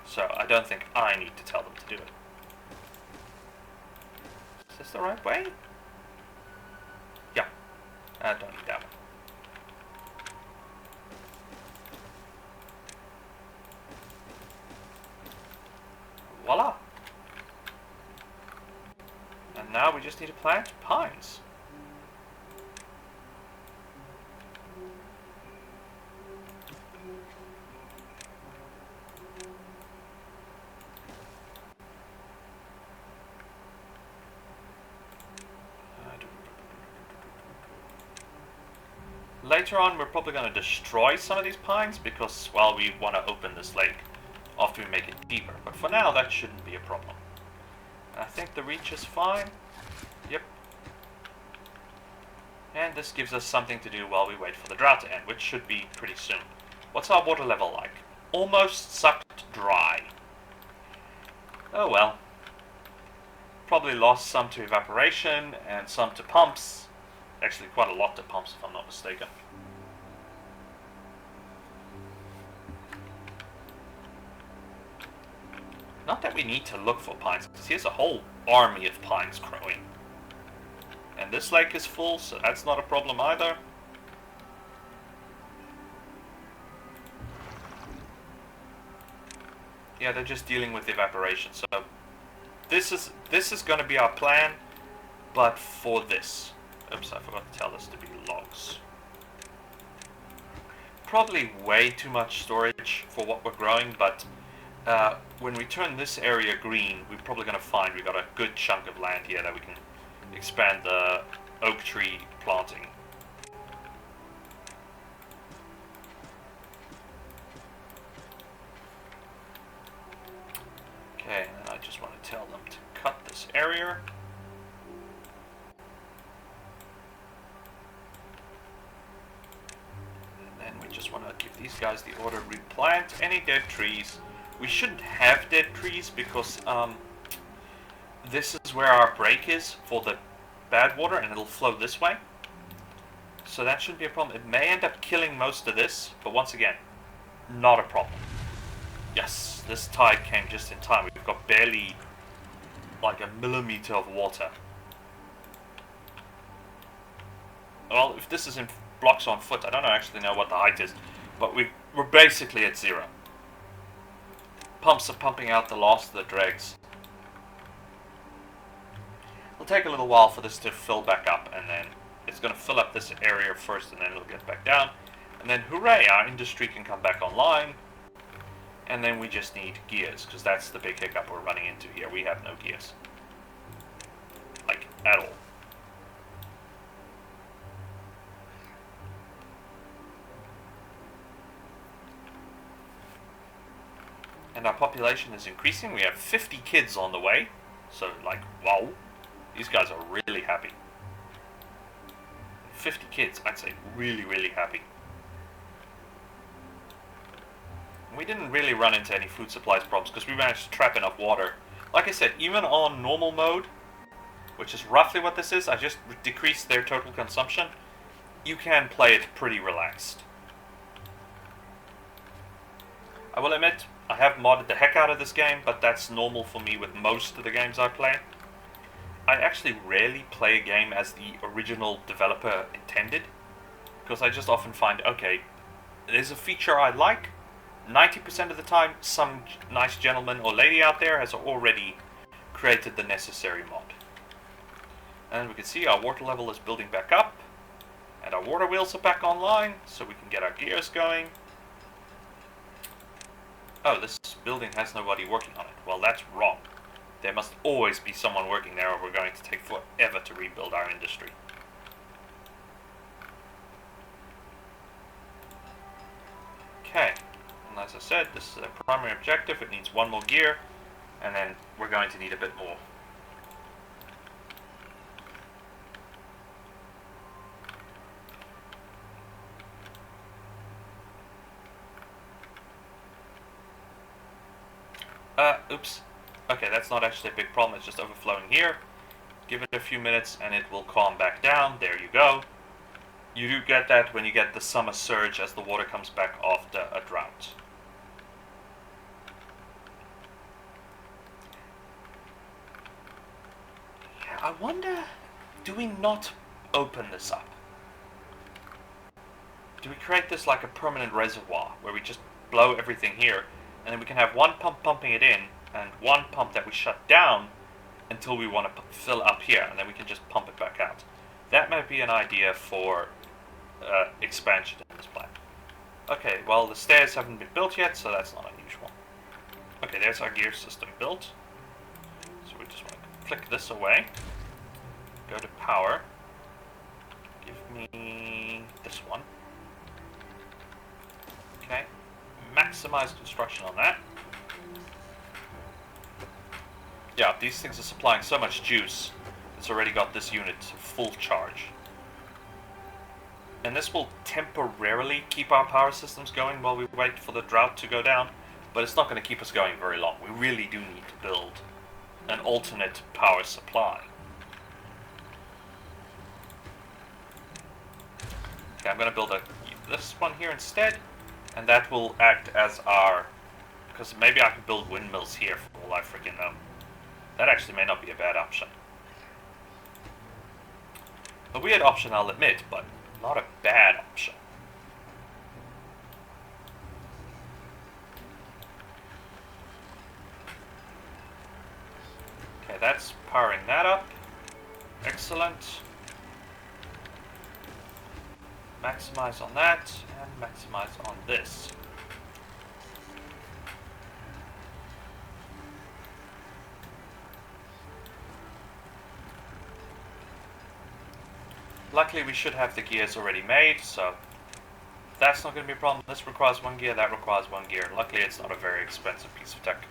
Speaker 1: So I don't think I need to tell them to do it. Is this the right way? Yeah. I don't need that one. Voila! And now we just need to plant pines. Later on, we're probably going to destroy some of these pines because, well, we want to open this lake after we make it deeper. But for now, that shouldn't be a problem. And I think the reach is fine. Yep. And this gives us something to do while we wait for the drought to end, which should be pretty soon. What's our water level like? Almost sucked dry. Oh well. Probably lost some to evaporation and some to pumps. Actually, quite a lot to pumps, if I'm not mistaken. Not that we need to look for pines, because here's a whole army of pines growing. And this lake is full, so that's not a problem either. Yeah, they're just dealing with evaporation, so this is going to be our plan, but for this. Oops, I forgot to tell this to be logs. Probably way too much storage for what we're growing, but when we turn this area green, we're probably going to find we've got a good chunk of land here that we can expand the oak tree planting. Okay, and then I just want to tell them to cut this area. And then we just want to give these guys the order, replant any dead trees. We shouldn't have dead trees because this is where our break is for the bad water, and it'll flow this way. So that shouldn't be a problem. It may end up killing most of this, but once again, not a problem. Yes, this tide came just in time. We've got barely like a millimeter of water. Well, if this is in blocks on foot, I don't actually know what the height is, but we're basically at zero. Pumps are pumping out the last of the dregs. It'll take a little while for this to fill back up, and then it's going to fill up this area first, and then it'll get back down. And then, hooray, our industry can come back online. And then we just need gears, because that's the big hiccup we're running into here. We have no gears. Like, at all. And our population is increasing. We have 50 kids on the way. So, like, wow. These guys are really happy. 50 kids, I'd say really, really happy. We didn't really run into any food supplies problems because we managed to trap enough water. Like I said, even on normal mode, which is roughly what this is, I just decreased their total consumption. You can play it pretty relaxed. I will admit, I have modded the heck out of this game, but that's normal for me with most of the games I play. I actually rarely play a game as the original developer intended, because I just often find, okay, there's a feature I like, 90% of the time some nice gentleman or lady out there has already created the necessary mod. And we can see our water level is building back up, and our water wheels are back online, so we can get our gears going. Oh, this building has nobody working on it. Well, that's wrong. There must always be someone working there, or we're going to take forever to rebuild our industry. Okay, and as I said, this is a primary objective. It needs one more gear, and then we're going to need a bit more. Oops. Okay, that's not actually a big problem, it's just overflowing here. Give it a few minutes and it will calm back down. There you go. You do get that when you get the summer surge as the water comes back after a drought. Yeah, I wonder, do we not open this up? Do we create this like a permanent reservoir where we just blow everything here, and then we can have one pump pumping it in and one pump that we shut down until we want to fill up here, and then we can just pump it back out. That might be an idea for expansion in this plan. Okay, well, the stairs haven't been built yet, so that's not unusual. Okay, there's our gear system built. So we just want to click this away. Go to power. Give me this one. maximize construction on that. Yeah, these things are supplying so much juice, it's already got this unit full charge. And this will temporarily keep our power systems going while we wait for the drought to go down, but it's not going to keep us going very long. We really do need to build an alternate power supply. Okay, I'm going to build this one here instead, and that will act as our... because maybe I can build windmills here for all I freaking know. That actually may not be a bad option. A weird option, I'll admit, but not a bad option. Okay, that's powering that up. Excellent. Maximize on that, and maximize on this. Luckily, we should have the gears already made, so that's not going to be a problem. This requires one gear, that requires one gear. Luckily, it's not a very expensive piece of tech.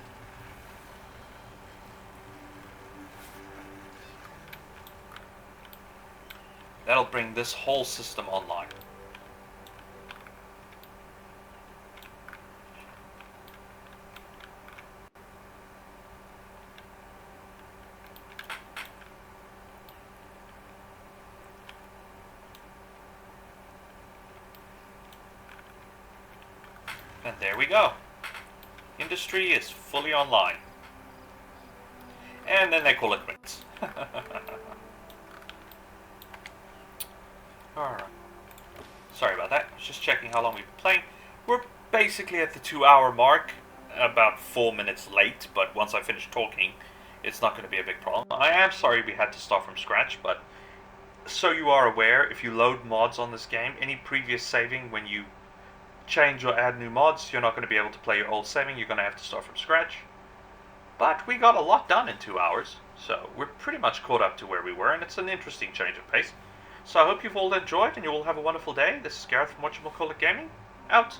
Speaker 1: That'll bring this whole system online. And there we go. Industry is fully online. And then they call it quits. Alright. Sorry about that. I was just checking how long we've been playing. We're basically at the 2-hour mark. About 4 minutes late, but once I finish talking, it's not going to be a big problem. I am sorry we had to start from scratch, but so you are aware, if you load mods on this game, any previous saving, when you change or add new mods, you're not going to be able to play your old saving. You're going to have to start from scratch. But we got a lot done in 2 hours, so we're pretty much caught up to where we were, and it's an interesting change of pace. So I hope you've all enjoyed, and you all have a wonderful day. This is Gareth from Whatchamacallit Gaming, out.